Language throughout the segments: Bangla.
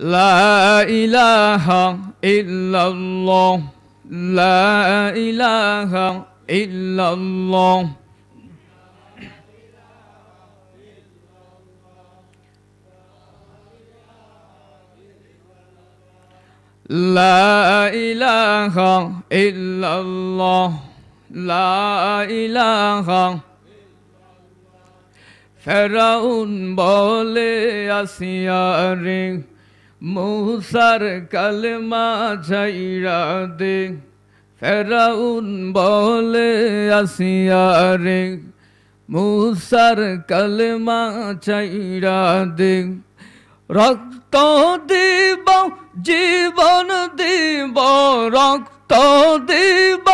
لا إله إلا الله لا إله إلا الله لا إله إلا الله لا إله ফেরাউন বলে আসিয়ারে মুসার কালেমা ছাইরা দে ফেরাউন বলে আসিয়ারে মুসার কালেমা ছাইরা দে রক্ত দিব জীবন দিব রক্ত দিব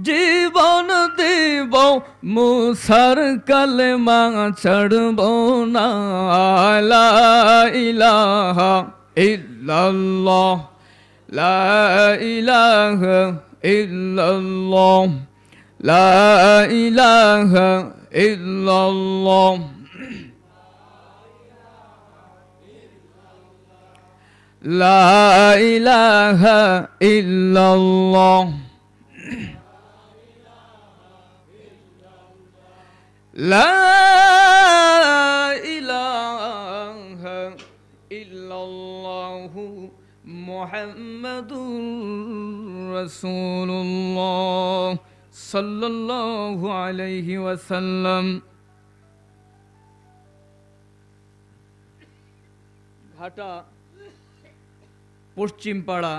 জীবন দিব মুসার কালেমা ছাড়ব না লা ইলাহা ইল্লাল্লাহ লা ইলাহা ইল্লাল্লাহ লা ইলাহা ইল্লাল্লাহ লা ইলাহা ইল্লাল্লাহ লা ইলাহা ইল্লাল্লাহু মুহাম্মাদুর রাসূলুল্লাহ সাল্লাল্লাহু আলাইহি ওয়াসাল্লাম। ঘাটা পশ্চিমপাড়া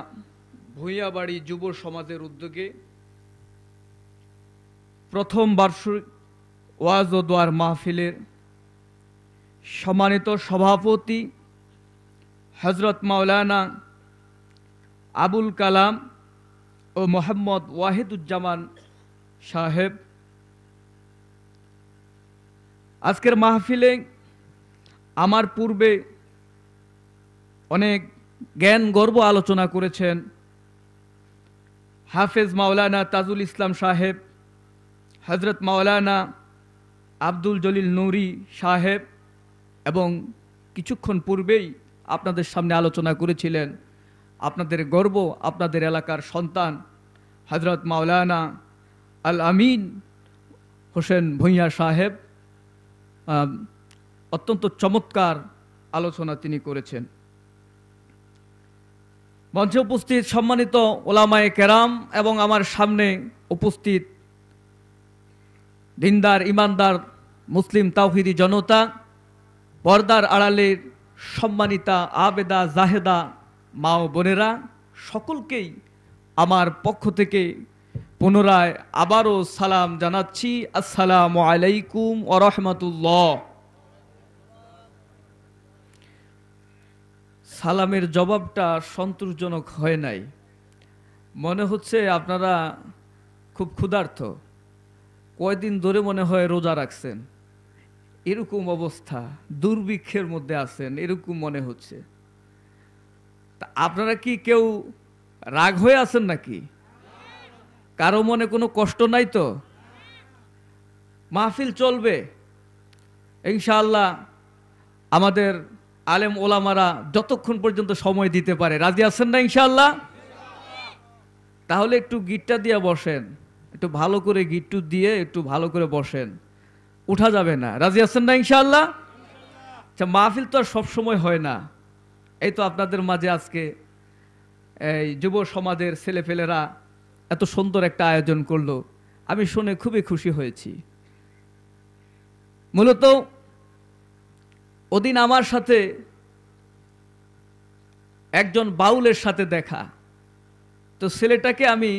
ভূঁইয়াবাড়ি যুব সমাজের উদ্যোগে প্রথম বার্ষিক ওয়াজ ও দোয়ার মাহফিলের সম্মানিত সভাপতি হযরত মাওলানা আবুল কালাম ও মোহাম্মদ ওয়াহিদুজ্জামান সাহেব, আজকের মাহফিলে আমার পূর্বে অনেক জ্ঞান গর্ব আলোচনা করেছেন হাফেজ মাওলানা তাজুল ইসলাম সাহেব, হযরত মাওলানা আব্দুল জলিল নুরি সাহেব, এবং কিছুক্ষণ পূর্বেই আপনাদের সামনে আলোচনা করেছিলেন আপনাদের গর্ব আপনাদের এলাকার সন্তান হযরত মাওলানা আল আমিন হোসেন ভূঁইয়া সাহেব। অত্যন্ত চমৎকার আলোচনা তিনি করেছেন। মঞ্চে উপস্থিত সম্মানিত ওলামায়ে কেরাম এবং আমার সামনে উপস্থিত দিনদার ইমানদার মুসলিম তাওহীদি জনতা, পর্দার আড়ালের সম্মানিতা আবেদা জাহেদা মা ও বোনেরা, সকলকেই আমার পক্ষ থেকে পুনরায় আবারও সালাম জানাচ্ছি। আসসালামু আলাইকুম ওয়া রাহমাতুল্লাহ। সালামের জবাবটা সন্তোষজনক হয় নাই, মনে হচ্ছে আপনারা খুব ক্ষুধার্ত, কয়দিন ধরে মনে হয় রোজা রাখছেন, এরকম অবস্থা, দুর্ভিক্ষের মধ্যে আছেন এরকম মনে হচ্ছে। তা আপনারা কি কেউ রাগ হয়ে আছেন নাকি? কারো মনে কোনো কষ্ট নাই তো? মাহফিল চলবে ইনশাআল্লাহ। আমাদের আলেম ওলামারা যতক্ষণ পর্যন্ত সময় দিতে পারে, রাজি আছেন না ইনশাআল্লাহ? তাহলে একটু গিটটা দিয়ে বসেন, একটু ভালো করে গিট্টু দিয়ে একটু ভালো করে বসেন, উঠা যাবে না। রাজি আছেন না ইনশাআল্লাহ? আচ্ছা, মাহফিল তো আর সবসময় হয় না। এই তো আপনাদের মাঝে আজকে এই যুব সমাজের ছেলেপেলেরা এত সুন্দর একটা আয়োজন করলো, আমি শুনে খুবই খুশি হয়েছি। মূলত ওদিন আমার সাথে একজন বাউলের সাথে দেখা, তো ছেলেটাকে আমি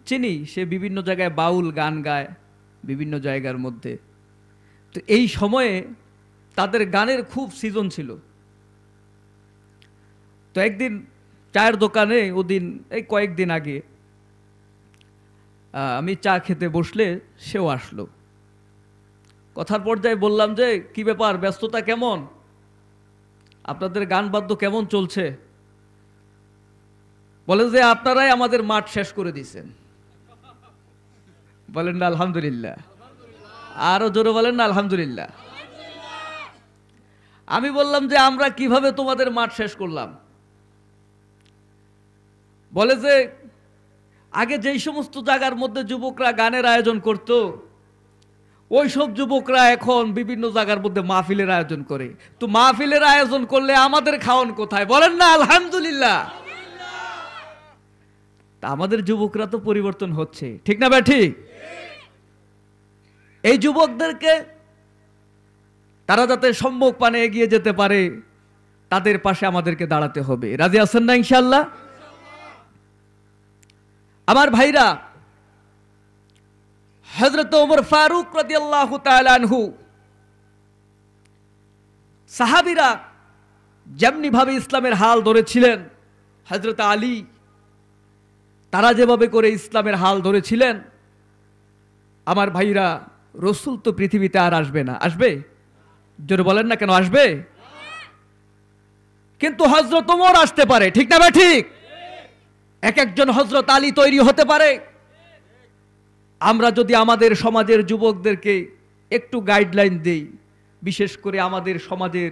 চিনি, সে বিভিন্ন জায়গায় বাউল গান গায় বিভিন্ন জায়গার মধ্যে। তো এই সময়ে তাদের গানের খুব সিজন ছিল। তো একদিন চায়ের দোকানে, ওদিন এই কয়েকদিন আগে আমি চা খেতে বসলে সেও আসলো। কথার পর্যায়ে বললাম যে কি ব্যাপার, ব্যস্ততা কেমন, আপনাদের গান বাদ্য কেমন চলছে? বলে যে আপনারাই আমাদের মাঠ শেষ করে দিয়েছেন। বলেন না আলহামদুলিল্লাহ? আরো জোরে বলেন না আলহামদুলিল্লাহ? আমি বললাম যে আমরা কিভাবে তোমাদের মাঠ শেষ করলাম? বলে যে আগে যেই সমস্ত জায়গার মধ্যে যুবকরা গানের আয়োজন করত, ওই সব যুবকরা এখন বিভিন্ন জায়গার মধ্যে মাহফিলের আয়োজন করে। তো মাহফিলের আয়োজন করলে আমাদের খাওয়ান কোথায়? বলেন না আলহামদুলিল্লাহ। তা আমাদের যুবকরা তো পরিবর্তন হচ্ছে, ঠিক না ভাই? ঠিক। এই যুবকদেরকে তারা যাতে সম্মুখ পানে এগিয়ে যেতে পারে, তাদের পাশে আমাদেরকে দাঁড়াতে হবে। রাজি আছেন না ইনশাআল্লাহ? আমার ভাইরা, হযরত ওমর ফারুক রাদিয়াল্লাহু তাআলা আনহু, সাহাবীরা যেমনি ভাবে ইসলামের হাল ধরেছিলেন, হযরত আলী তারা যেভাবে করে ইসলামের হাল ধরেছিলেন, আমার ভাইরা, রসুল তো পৃথিবীতে আর আসবে না। আসবে? জোরে বলেন না কেন আসবে? কিন্তু হযরত ওমর আসতে পারে, ঠিক না ভাই? ঠিক। এক একজন হযরত আলী তৈরি হতে পারে। আমরা যদি আমাদের সমাজের যুবকদেরকে একটু গাইডলাইন দেই, বিশেষ করে আমাদের সমাজের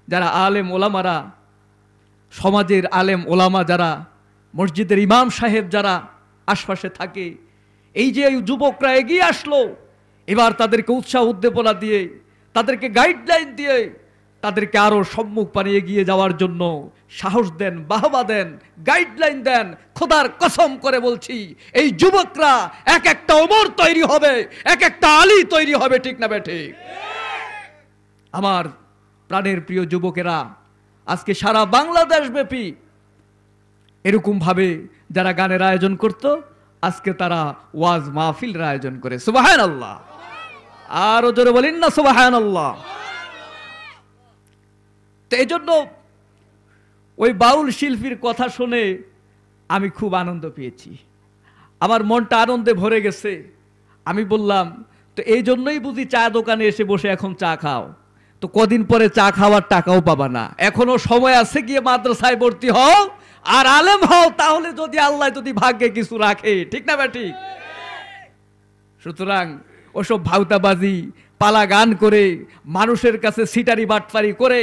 যারা আলেম ওলামারা, সমাজের আলেম ওলামা যারা, মসজিদের ইমাম সাহেব যারা আশপাশে থাকে, এই যে যুবকরা এগিয়ে আসলো, এবার তাদেরকে উৎসাহ উদ্দীপনা দিয়ে, তাদেরকে গাইডলাইন দিয়ে, তাদেরকে আরো সম্মুখ পানে এগিয়ে যাওয়ার জন্য সাহস দেন, বাহবা দেন, গাইডলাইন দেন। খোদার কসম করে বলছি, এই যুবকরা এক একটা ওমর তৈরি হবে, এক একটা আলী তৈরি হবে, ঠিক না বেঠে? আমার প্রাণের প্রিয় যুবকেরা, আজকে সারা বাংলাদেশ ব্যাপী এরকম ভাবে যারা গানের আয়োজন করত, আজকে তারা ওয়াজ মাহফিলের আয়োজন করে। সুবহানাল্লাহ। আরো জোরে বলেন না সুবহানাল্লাহ। তো এই জন্য ওই বাউল শিল্পীর কথা শুনে আমি খুব আনন্দ পেয়েছি, আমার মনটা আনন্দে ভরে গেছে। আমি বললাম, তো এই জন্যই বুঝি চা দোকানে এসে বসে এখন চা খাও, তো কদিন পরে চা খাওয়ার টাকাও পাবা না। এখনো সময় আছে, গিয়ে মাদ্রাসায় ভর্তি হও আর আলেম হও, তাহলে যদি আল্লাহ যদি ভাগ্যে কিছু রাখে, ঠিক না ভাই? ঠিক। সুতরাং ওসব ভাউতাবাজি, পালা গান করে, মানুষের কাছে সিটারি বাটপারি করে,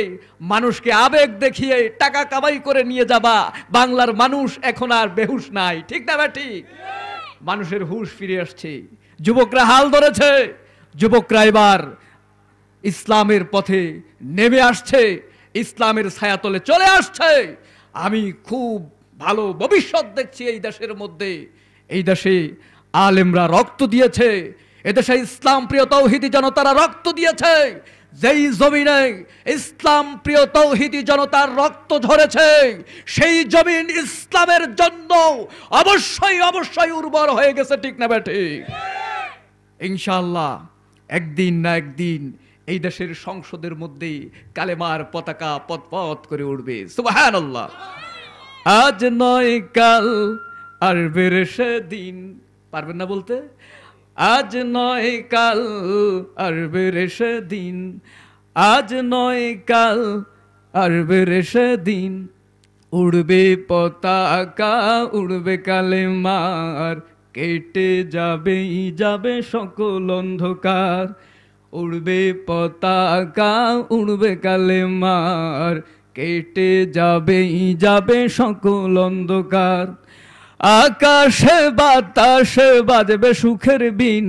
মানুষকে আবেগ দেখিয়ে টাকা কামাই করে নিয়ে যাবা, বাংলার মানুষ এখন আর বেহুশ নাই, ঠিক না ভাই? ঠিক। মানুষের হুঁশ ফিরে আসছে, যুবকরা হাল ধরেছে, যুবকরা এবার ইসলামের পথে নেমে আসছে, ইসলামের ছায়াতলে চলে আসছে। আমি খুব ভালো ভবিষ্যৎ দেখছি এই দেশের মধ্যে। এই দেশে আলেমরা রক্ত দিয়েছে, এদেশে ইসলাম প্রিয় তৌহিদি জনতারা রক্ত দিয়েছে। যেই জমিনে ইসলাম প্রিয় তৌহিদি জনতার রক্ত ঝরেছে, সেই জমিন ইসলামের জন্য অবশ্যই অবশ্যই উর্বর হয়ে গেছে, ঠিক না বেঠে? ইনশাআল্লাহ একদিন না একদিন এই দেশের সংসদের মধ্যে কালেমার পতাকা পথ করে উঠবে। সুবহানাল্লাহ। আজ নয় কাল আসবে সেদিন, পারবেন না বলতে? আজ নয় কাল আসবে সেদিন, আজ নয় কাল আসবে সেদিন, উড়বে পতাকা, উড়বে কালেমার, কেটে যাবেই যাবে সকল অন্ধকার। উড়বে পতাকা, উড়বে কালেমার, কেটে যাবেই যাবে সকল অন্ধকার। আকাশে বাতাসে বাজবে সুখের বিন,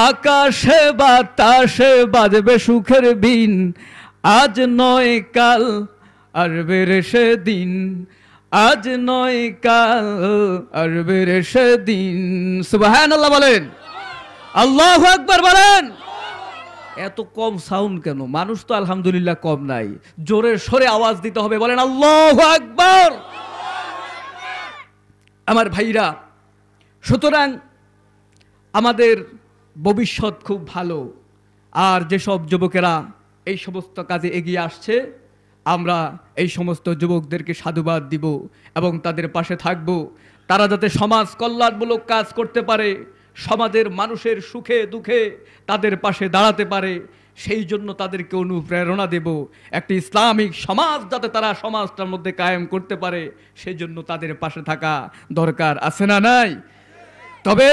আকাশে বাতাসে বাজবে সুখের বিন, আজ নয় কাল আসবে সেদিন, আজ নয় কাল আসবে সেদিন। সুবহানাল্লাহ বলেন, আল্লাহু আকবার বলেন। এত কম সাউন্ড কেন? মানুষ তো আলহামদুলিল্লাহ কম নাই, জোরে সরে আওয়াজ দিতে হবে, বলেন আল্লাহু আকবার। আমার ভাইরা, সুতরাং আমাদের ভবিষ্যৎ খুব ভালো। আর যেসব যুবকেরা এই সমস্ত কাজে এগিয়ে আসছে, আমরা এই সমস্ত যুবকদেরকে সাধুবাদ দিব এবং তাদের পাশে থাকব। তারা যাতে সমাজ কল্যাণমূলক কাজ করতে পারে, সমাজের মানুষের সুখে দুঃখে তাদের পাশে দাঁড়াতে পারে, সেই জন্য তাদেরকে অনুপ্রেরণা দেব। একটি ইসলামিক সমাজ যাতে তারা সমাজটার মধ্যে কায়েম করতে পারে, সেই জন্য তাদের পাশে থাকা দরকার, আছে না নাই? তবে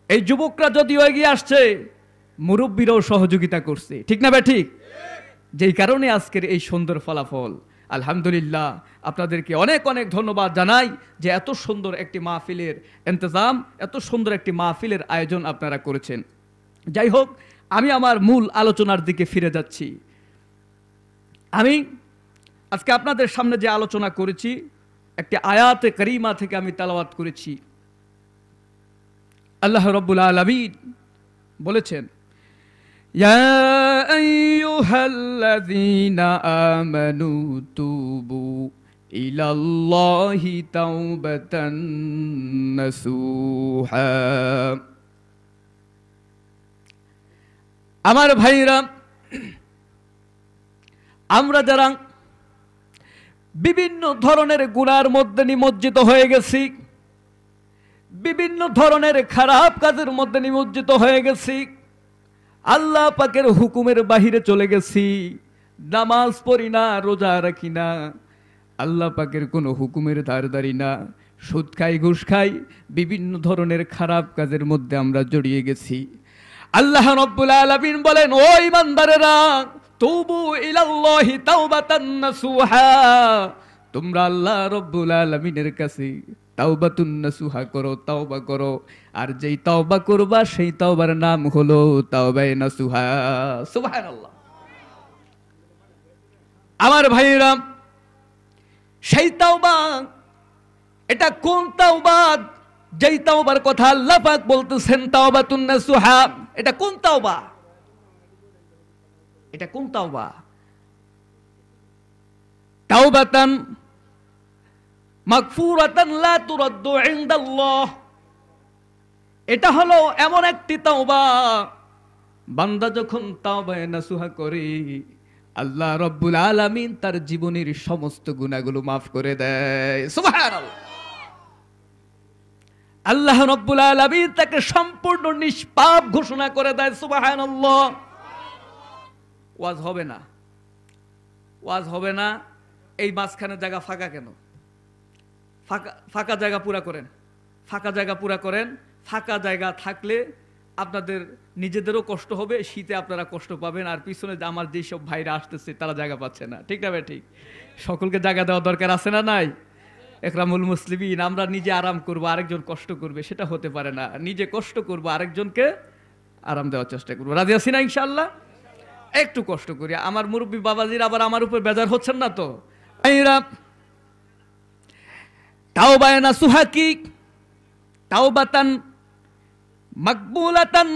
এই যুবকরা যদিও এগিয়ে আসছে, মুরব্বীরাও সহযোগিতা করছে, ঠিক না ভাই? ঠিক। যেই কারণে আজকের এই সুন্দর ফলাফল। আলহামদুলিল্লাহ, আপনাদেরকে অনেক অনেক ধন্যবাদ জানাই যে এত সুন্দর একটি মাহফিলের ইন্তজাম, এত সুন্দর একটি মাহফিলের আয়োজন আপনারা করেছেন। যাই হোক, আমি আমার মূল আলোচনার দিকে ফিরে যাচ্ছি। আমি আজকে আপনাদের সামনে যে আলোচনা করেছি, একটি আয়াতে কারিমা থেকে আমি তেলাওয়াত করেছি। আল্লাহ রাব্বুল আলামিন বলেছেন, ইয়া আইয়ুহাল্লাযীনা আমানু তুবু ইলাল্লাহি তাওবাতান নাসুহা। আমার ভাইরা, আমরা যারা বিভিন্ন ধরনের গুনার মধ্যে নিমজ্জিত হয়ে গেছি, বিভিন্ন ধরনের খারাপ কাজের মধ্যে নিমজ্জিত হয়ে গেছি, আল্লাহ পাকের হুকুমের বাহিরে চলে গেছি, নামাজ পড়ি না, রোজা রাখি না, আল্লাহ পাকের কোনো হুকুমের ধারধারি না, সুদ খাই, ঘুষ খাই, বিভিন্ন ধরনের খারাপ কাজের মধ্যে আমরা জড়িয়ে গেছি। আল্লাহ রাব্বুল আলামিন বলেন, ও ঈমানদারেরা, তুবু ইলাল্লাহি তাওবাতান নাসুহা, তোমরা আল্লাহ রাব্বুল আলামিনের কাছে তাওবাতুন নাসুহা করো, তাওবা করো। আর যেই তাওবা করবা সেই তাওবার নাম হলো তাওবায়ে নাসুহা। সুবহানাল্লাহ। আমার ভাইরা, সেই তাওবা, এটা কোন তাওবা? যেই তাওবার কথা আল্লাহ পাক বলতেছেন তাওবাতুন নাসুহা, এটা কোন তাওবা? এটা কোন তাওবা? তাওবাতান মাগফুরাতান লা তুরাদ্দু ইনদাল্লাহ। এটা হলো এমন একটি তাওবা, বান্দা যখন তাওবায়ে নাসুহা করে, আল্লাহ রাব্বুল আলামিন তার জীবনের সমস্ত গুনাহগুলো মাফ করে দেয়। সুবহানাল্লাহ। আল্লাহ রাব্বুল আলামিন তাকে সম্পূর্ণ নিষ্পাপ ঘোষণা করে দেয়। সুবহানাল্লাহ। ওয়াজ হবে না, ওয়াজ হবে না। এই মাঝখানে জায়গা ফাঁকা কেন? ফাঁকা জায়গা পুরা করেন, ফাঁকা জায়গা পুরা করেন। ফাঁকা জায়গা থাকলে আপনাদের নিজেদেরও কষ্ট হবে, শীতে আপনারা কষ্ট পাবেন, আর পিছনে আমার যেসব ভাইরা আসতেছে তারা জায়গা পাচ্ছে না। ঠিক না ভাই? ঠিক। সকলকে জায়গা দেওয়া দরকার আছে না নাই? একরামুল মুসলিমিন, আমরা নিজে আরাম করব, আরেকজন কষ্ট করবে, সেটা হতে পারে না। নিজে কষ্ট করব, আরেকজনকে আরাম দেওয়ার চেষ্টা করবো। রাজি আছি না ইনশাআল্লাহ? একটু কষ্ট করি। আমার মুরব্বী বাবাজির আবার আমার উপর বেজার হচ্ছেন না তো? তাওবায়ে নাসুহা কি? তাওবাতান মাকবুলাতান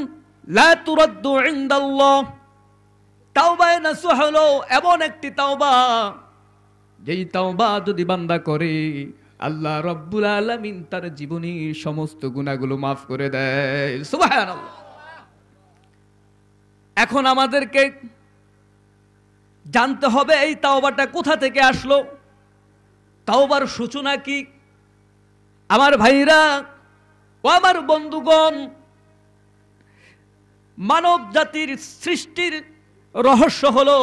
লা তুরাদ্দু ইনদাল্লাহ। তাওবায়ে নাসুহা হলো এমন একটি তাওবা, যেই তাওবা যদি বান্দা করে, আল্লাহ রাব্বুল আলামিন তার জীবনের সমস্ত গুনাহগুলো মাফ করে দেয়। সুবহানাল্লাহ। এখন আমাদেরকে জানতে হবে এই তাওবাটা কোথা থেকে আসলো, তাওবার সূচনা কি? আমার ভাইরা ও আমার বন্ধুগণ, মানব জাতির সৃষ্টির রহস্য হলো,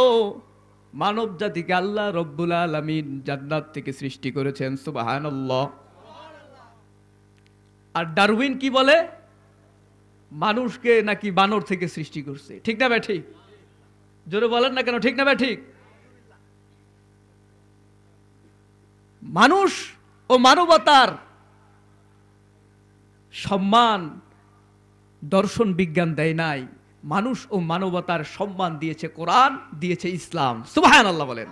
মানব জাতিকে আল্লাহ রাব্বুল আলামিন জান্নাত থেকে সৃষ্টি করেছেন। সুবহানাল্লাহ। আর ডারউইন কি বলে? মানুষকে নাকি বানর থেকে সৃষ্টি করছে। ঠিক না ভাই? ঠিক। জোরে বলেন না কেন? ঠিক না ভাই? ঠিক। মানুষ ও মানবতার সম্মান দর্শন বিজ্ঞান দেয় নাই, মানুষ ও মানবতার সম্মান দিয়েছে কোরআন, দিয়েছে ইসলাম। সুবহানাল্লাহ বলেন।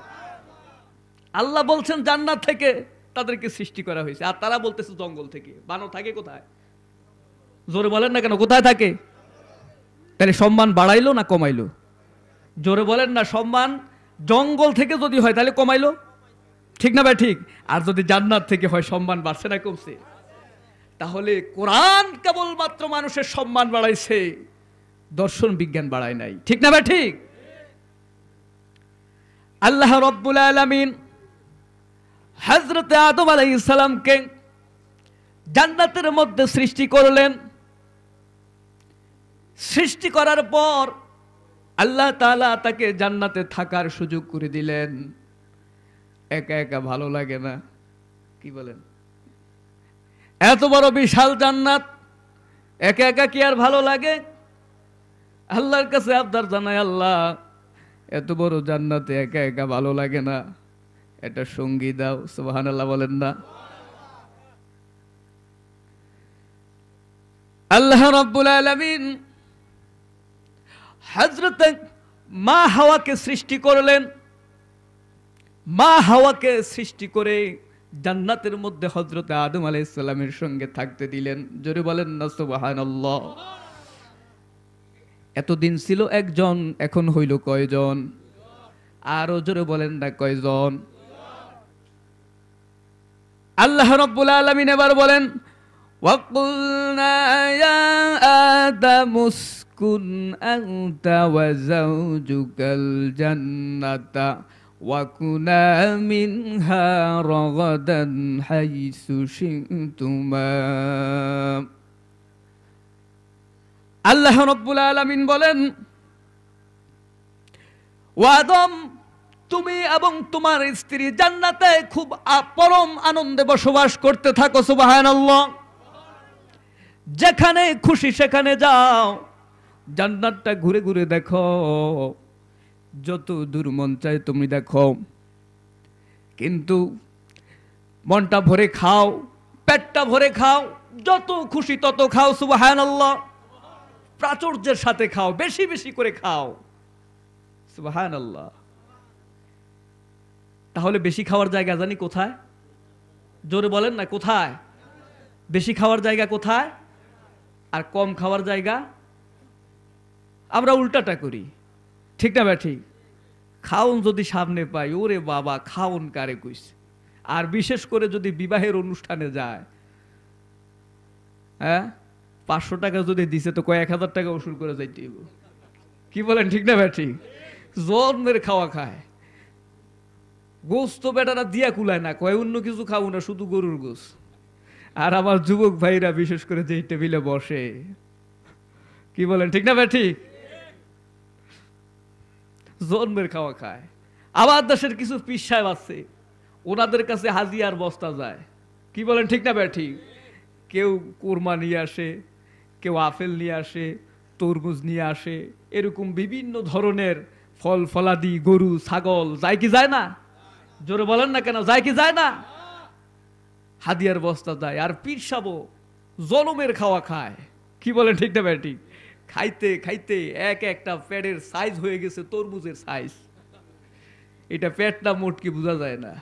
আল্লাহ বলছেন জান্নাত থেকে তাদেরকে সৃষ্টি করা হয়েছে, আর তারা বলতেছে জঙ্গল থেকে। বানর থাকে কোথায়? জোরে বলেন না কেন? কোথায় থাকে? তাহলে সম্মান বাড়াইলো না কমাইলো? জোরে বলেন না। সম্মান জঙ্গল থেকে যদি হয় তাহলে কমাইলো। ঠিক না ভাই? ঠিক। আর যদি জান্নাত থেকে হয়, সম্মান বাড়ছে না কমছে? তাহলে কোরআন কেবলমাত্র মানুষের সম্মান বাড়াইছে, দর্শন বিজ্ঞান বাড়ায় নাই। ঠিক না ভাই? ঠিক। আল্লাহ রাব্বুল আলামিন হযরত আদম আলাইহিস সালামকে জান্নাতের মধ্যে সৃষ্টি করলেন। সৃষ্টি করার পর আল্লাহ তাআলা তাকে জান্নাতে থাকার সুযোগ করে দিলেন। একা একা ভালো লাগে না? কি বলেন? এত বড় বিশাল জান্নাত, একা একা কি আর ভালো লাগে? আল্লাহর কাছে আবদার জানায়, আল্লাহ এত বড় জান্নাতে একা একা ভালো লাগে না, একটা সঙ্গী দাও। সুবহানাল্লাহ বলেন না? আল্লাহ রাব্বুল আলামিন হযরত মা হাওয়াকে সৃষ্টি করলেন। মা হাওয়াকে সৃষ্টি করে জান্নাতের মধ্যে হযরত আদম আলাইহিস সালামের সঙ্গে থাকতে দিলেন। জোরে বলেন না সুবহানাল্লাহ। এতদিন ছিল একজন, এখন হইল কয়জন? আরো জোরে বলেন না কয়জন? আল্লাহ রাব্বুল আলামিন এবার বলেন, ওয়াকুলনা ইয়া আদামুসকুন আনতা ওয়া যাওজুকাল জান্নাতা ওয়াকুলা মিনহা রাগাদান হাইসু শি'তুমা। আল্লাহ রাব্বুল আলামিন বলেন, ও আদম, তুমি এবং তোমার স্ত্রী জান্নাতে খুব পরম আনন্দে বসবাস করতে থাকো। সুবহানাল্লাহ। যেখানে খুশি সেখানে যাও, জান্নাতটা ঘুরে ঘুরে দেখো, যত দূর মন চায় তুমি দেখো, কিন্তু মনটা ভরে খাও, পেটটা ভরে খাও, যত খুশি তত খাও। সুবহানাল্লাহ। প্রাচুর্যের সাথে খাও, বেশি বেশি করে খাও। সুবহানাল্লাহ। তাহলে বেশি খাওয়ার জায়গা জানি কোথায়? জোরে বলেন না কোথায়? বেশি খাওয়ার জায়গা কোথায়? আর কম খাওয়ার জায়গা? আমরা উল্টাটা করি, ঠিক না ভাই? ঠিক। খাউন যদি সামনে পাই, ওরে বাবা খাউন কারে কইছে। আর বিশেষ করে যদি বিবাহের অনুষ্ঠানে যায়, হ্যাঁ, 500 টাকা যদি দিছে তো কয়েক হাজার টাকা উসুল করে যাইতে হইব। কি বলেন, ঠিক না ভাই? ঠিক। জন্মের খাওয়া খায়, গোস্ত বেটারা দিয়া কুলায় না, কয় অন্য কিছু খাবো না, শুধু গরুর গোস। আর আমার যুবক ভাইরা বিশেষ করে যেই টেবিলে বসে, কি বলেন, ঠিক না ভাই? ঠিক। জন্মের খাওয়া খায়। আবার দেশের কিছু পীর সাহেব আছে, ওনাদের কাছে হাজিয়ার বস্তা যায়। কি বলেন, ঠিক না ভাই? ঠিক। কেউ কোরমা নিয়ে আসে, কেউ আপেল নিয়ে আসে, তরমুজ নিয়ে আসে, এরকম বিভিন্ন ধরনের ফল ফলাদি, গরু ছাগল যায় কি যায় না? জোরে বলেন না কেন, যায় কি যায় না? হাদিয়ার বস্তা যায়। আর পীর সাহেব জনমের খাওয়া খায়। কি বলেন, ঠিক না ভাই? ঠিক। খাইতে খাইতে এক একটা পেটের সাইজ হয়ে গেছে তরমুজের সাইজ। এটা পেট না মোট কি বোঝা যায় না,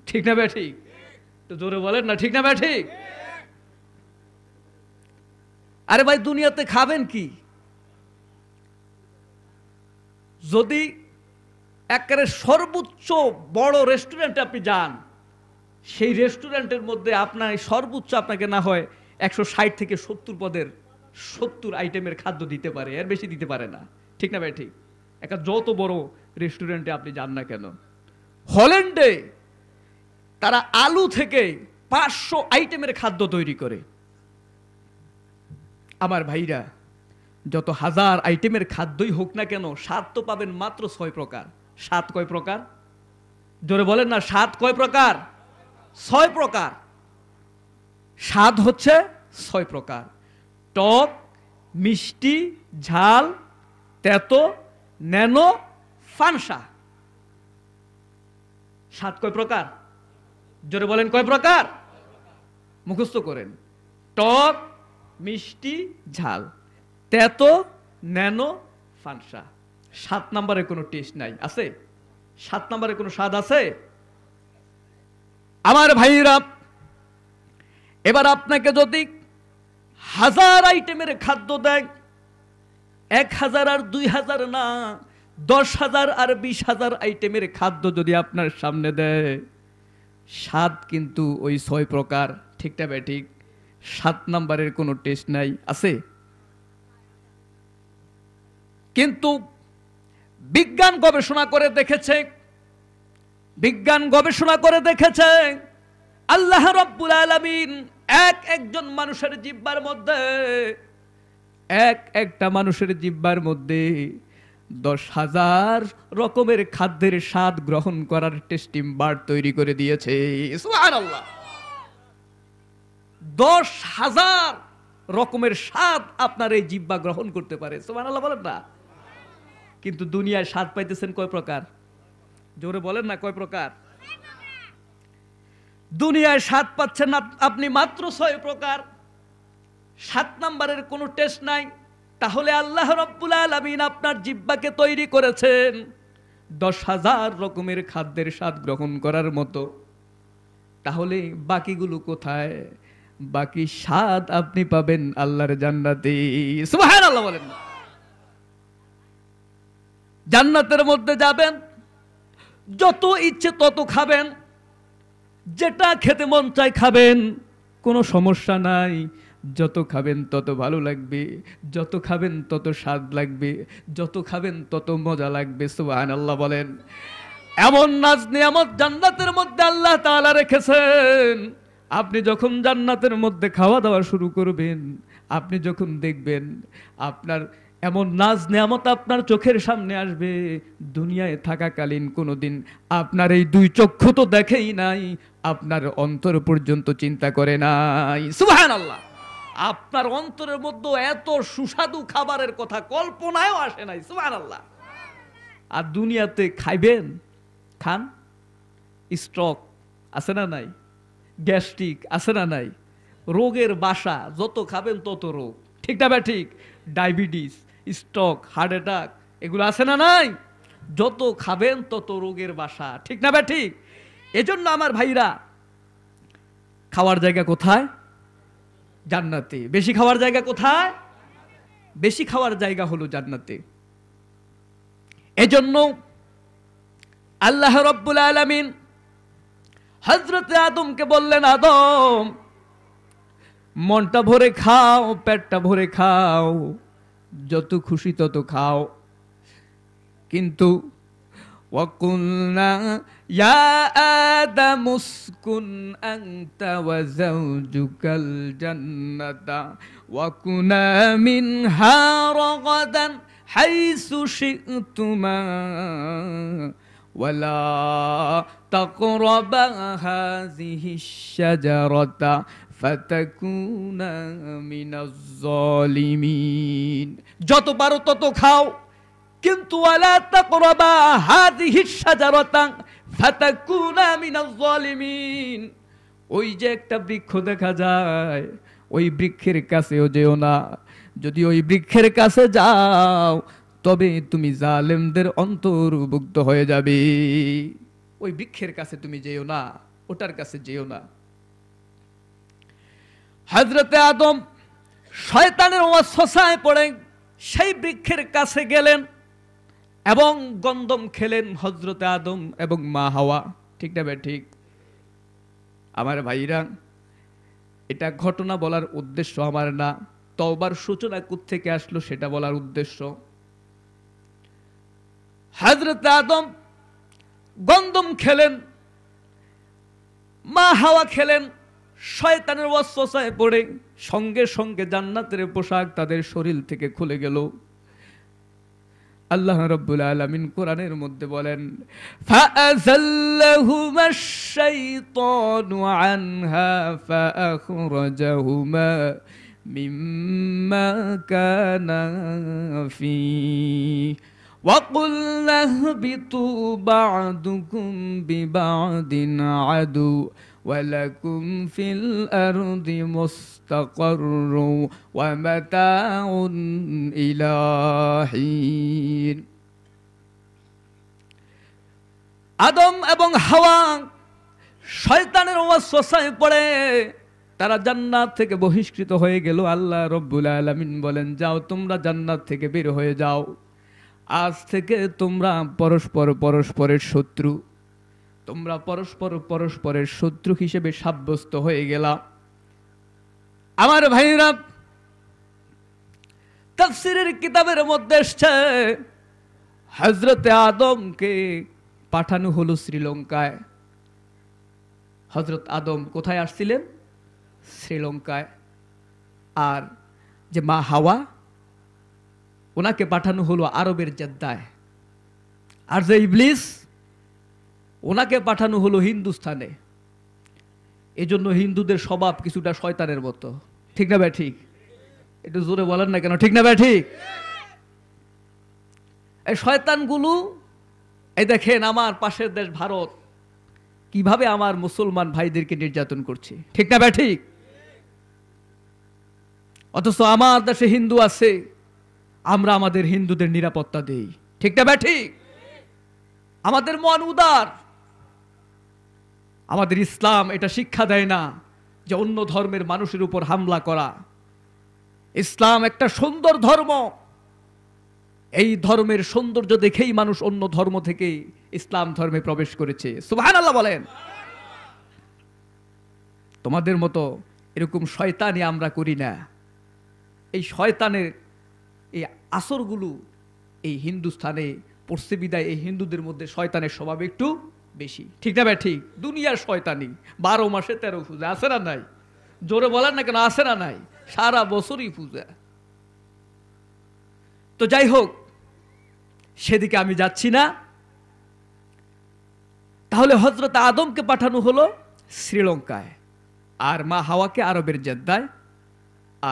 ঠিক না ভাই? ঠিক। তো জোরে বলেন না, ঠিক না ভাই? ঠিক। আরে ভাই, দুনিয়াতে খাবেন কি? যদি একেবারে সর্বোচ্চ বড় রেস্টুরেন্টে আপনি যান, সেই রেস্টুরেন্টের মধ্যে আপনার সর্বোচ্চ আপনাকে না হয় 160 থেকে 70 পদের 70 আইটেমের খাদ্য দিতে পারে, এর বেশি দিতে পারে না, ঠিক না ভাই? ঠিক। একটা যত বড় রেস্টুরেন্টে আপনি যান না কেন, হল্যান্ডে তারা আলু থেকে 500 আইটেমের খাদ্য তৈরি করে। আমার ভাইরা, যত হাজার আইটেমের খাদ্যই হোক না কেন, স্বাদ তো পাবেন মাত্র 6 প্রকার। স্বাদ কয় প্রকার? জোরে বলেন না, স্বাদ কয় প্রকার? 6 প্রকার। স্বাদ হচ্ছে 6 প্রকার: টক, মিষ্টি, ঝাল, তেতো, ন্যানো, ফানসা। স্বাদ কয় প্রকার? জোরে বলেন, কয় প্রকার? মুখস্থ করেন। টক, মিষ্টি, ঝাল, তেতো, ন্যানো, ফানসা। 7 নম্বরে কোনো টেস্ট নাই, আছে? 7 নম্বরে কোনো স্বাদ আছে? আমার ভাইরা, এবার আপনাকে যদি 1000 আইটেমের খাদ্য দেয়, 1000 আর 2000 না, 10,000 আর 20,000 আইটেমের খাদ্য যদি আপনার সামনে দেয়, স্বাদ কিন্তু ওই 6 প্রকার, ঠিকটা ভাই? ঠিক। 7 নম্বরের কোনো টেস্ট নাই, আছে? কিন্তু বিজ্ঞান গবেষণা করে দেখেছে, আল্লাহ রাব্বুল আলামিন একজন মানুষের জিহ্বার মধ্যে, একটা মানুষের জিহ্বার মধ্যে 10,000 রকমের খাদ্যের স্বাদ গ্রহণ করার টেস্টিং বার্ড তৈরি করে দিয়েছে। সুবহানাল্লাহ। 10,000 রকমের স্বাদ আপনার এই জিহ্বা গ্রহণ করতে পারে। সুবহানাল্লাহ বলেন না? কিন্তু দুনিয়ায় স্বাদ পাইতেছেন কয় প্রকার? জোরে বলেন না, কয় প্রকার? দুনিয়ায় স্বাদ পাচ্ছেন আপনি মাত্র 6 প্রকার, 7 নম্বরের কোনো টেস্ট নাই। তাহলে আল্লাহ রাব্বুল আলামিন আপনার জিহ্বাকে তৈরি করেছেন 10,000 রকমের খাদ্যের স্বাদ গ্রহণ করার মতো। তাহলে বাকিগুলো কোথায়? বাকি স্বাদ আপনি পাবেন আল্লাহর জান্নাতে। সুবহানাল্লাহ বলেন। জান্নাতের মধ্যে যাবেন, যত ইচ্ছে তত খাবেন, যেটা খেতে মন চায় খাবেন, কোনো সমস্যা নাই। যত খাবেন তত ভালো লাগবে, যত খাবেন তত স্বাদ লাগবে, যত খাবেন তত মজা লাগবে। সুবহানাল্লাহ বলেন। এমন নাজ নিয়ামত জান্নাতের মধ্যে আল্লাহ তাআলা রেখেছেন। আপনি যখন জান্নাতের মধ্যে খাওয়া দাওয়া শুরু করবেন, আপনি যখন দেখবেন আপনার এমন নাজ নিয়ামত আপনার চোখের সামনে আসবে, দুনিয়ায় থাকাকালীন কোনোদিন আপনার এই 2 চক্ষু তো দেখেই নাই, আপনার অন্তর পর্যন্ত চিন্তা করে নাই। সুবহানাল্লাহ। আপনার অন্তরের মধ্যে এত সুস্বাদু খাবারের কথা কল্পনায়ও আসে নাই। সুবহানাল্লাহ। আর দুনিয়াতে খাইবেন, খান, স্ট্রোক আছে না নাই, গ্যাস্ট্রিক আছে না নাই, রোগের বাসা, যত খাবেন তত রোগ, ঠিক না ভাই? ঠিক। ডায়াবেটিস, স্ট্রোক, হার্ট অ্যাটাক, এগুলো আছে না নাই? যত খাবেন তত রোগের বাসা, ঠিক না ভাই? ঠিক। এজন্য আমার ভাইরা, খাওয়ার জায়গা কোথায়? জান্নাতে। বেশি খাওয়ার জায়গা কোথায়? বেশি খাওয়ার জায়গা হলো জান্নাতে। এজন্য আল্লাহ রাব্বুল আলামিন হযরত আদমকে বললেন, আদম, মনটা ভরে খাও, পেটটা ভরে খাও, যত খুশি তত খাও, কিন্তু وَقُلْنَا يَا آدَمُ اسْكُنْ أَنْتَ وَزَوْجُكَ الْجَنَّةَ وَكُلَا مِنْهَا رَغَدًا حَيْثُ شِئْتُمَا وَلَا تَقْرَبَا هَذِهِ الشَّجَرَةَ فَتَكُونَا مِنَ الظَّالِمِينَ। যত পারো তত খাও, কিন্তু ওয়ালা তাকরাবা হাযিহিশ শাজারাতা ফাতাকুনা মিনাজ জালিমিন। ওই যে একটা বৃক্ষ দেখা যায়, ওই বৃক্ষের কাছেও যেও না। যদি ওই বৃক্ষের কাছে যাও তবে তুমি জালেমদের অন্তর্ভুক্ত হয়ে যাবে। ওই বৃক্ষের কাছে তুমি যেও না, ওটার কাছে যেও না। হযরতে আদম শয়তানের ওয়াসওয়াসায় পড়ে সেই বৃক্ষের কাছে গেলেন এবং গন্ধম খেলেন হযরতে আদম এবং মা হাওয়া, ঠিক না ভাই? ঠিক। আমার ভাইরা, এটা ঘটনা বলার উদ্দেশ্য আমার না, তওবার সূচনা কোত্থেকে আসলো সেটা বলার উদ্দেশ্য। হযরতে আদম গন্ধম খেলেন, মা হাওয়া খেলেন, শয়তানের ওয়াসওয়াসায় পড়ে সঙ্গে সঙ্গে জান্নাতের পোশাক তাদের শরীর থেকে খুলে গেল। আল্লাহ রাব্বুল আলামিন কোরআনের মধ্যে বলেন, ফাআযাল্লাহুমাশ শাইতানু আনহা ফাআখরাজাহুমা মিম্মা কানা ফীহি ওয়া কুলনা ইহবিতু বা'দুকুম বিবা'দিন আদু ওয়ালাকুম ফিল আরদি মুস্তাকাররু ওয়া মাতাউন ইলা হিন। আদম এবং হাওয়া শয়তানের ওয়াসওয়াসায় পড়ে তারা জান্নাত থেকে বহিষ্কৃত হয়ে গেল। আল্লাহ রাব্বুল আলামিন বলেন, যাও তোমরা জান্নাত থেকে বের হয়ে যাও, আজ থেকে তোমরা পরস্পরের শত্রু, তোমরা পরস্পরের শত্রু হিসেবে সাব্যস্ত হয়ে গেলা। আমার ভাইরা, তাফসীরের কিতাবের মধ্যে এসেছে হযরতে আদমকে পাঠানো হলো শ্রীলঙ্কায়। হযরত আদম কোথায় আসছিলেন? শ্রীলঙ্কায়। আর যে মা হাওয়া, ওনাকে পাঠানো হলো আরবের জেদ্দায়। আর যে ইবলিস, ওনাকে পাঠানো হলো হিন্দুস্থানে। এজন্য হিন্দুদের স্বভাব কিছুটা শয়তানের মতো, ঠিক না ভাই? ঠিক। একটু জোরে বলেন না কেন, ঠিক না ভাই? ঠিক। এই শয়তানগুলো, এই দেখেন আমার পাশের দেশ ভারত, কিভাবে আমার মুসলমান ভাইদেরকে নির্যাতন করছে, ঠিক না ঠিক? অথচ আমার দেশে হিন্দু আছে, আমরা আমাদের হিন্দুদের নিরাপত্তা দেই, ঠিক না ঠিক? আমাদের মন উদার, আমাদের ইসলাম এটা শিক্ষা দেয় না যে অন্য ধর্মের মানুষের উপর হামলা করা। ইসলাম একটা সুন্দর ধর্ম, এই ধর্মের সৌন্দর্য দেখেই মানুষ অন্য ধর্ম থেকে ইসলাম ধর্মে প্রবেশ করেছে। সুবহানাল্লাহ বলেন। তোমাদের মতো এরকম শয়তানি আমরা করি না। এই শয়তানের এই আসরগুলো এই হিন্দুস্থানে পড়ছে বিদায় এই হিন্দুদের মধ্যে শয়তানের স্বভাব একটু বেশি, ঠিক না ঠিক? দুনিয়ার শয়তানি 12 মাসে 13 পূজা, আছে না নাই? জোরে বলেন না কেন, আছে না নাই? সারা বছরই পূজা। তো যাই হোক, সেদিকে আমি যাচ্ছি না। তাহলে হযরত আদমকে পাঠানো হলো শ্রীলঙ্কায়, আর মা হাওয়াকে আরবের জেদ্দায়,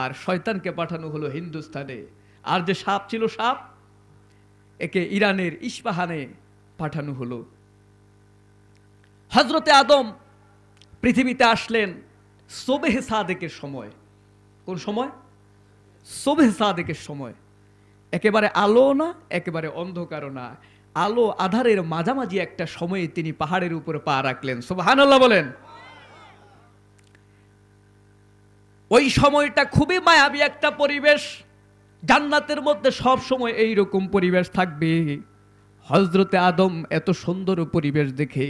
আর শয়তানকে পাঠানো হলো হিন্দুস্তানে। আর যে সাপ ছিল, সাপ একে ইরানের ইস্পাহানে পাঠানো হলো। হযরতে আদম পৃথিবীতে আসলেন সোবেহ সাদেকের সময়। কোন সময়? সোবেহ সাদেকের সময়। একেবারে আলো না, একেবারে অন্ধকারও না, আলো আধারের মাঝামাঝি একটা সময়ে তিনি পাহাড়ের উপরে পা রাখলেন। সুবহানাল্লাহ বলেন। ওই সময়টা খুবই মায়াবী একটা পরিবেশ। জান্নাতের মধ্যে সব সময় এইরকম পরিবেশ থাকবে। হযরতে আদম এত সুন্দর পরিবেশ দেখে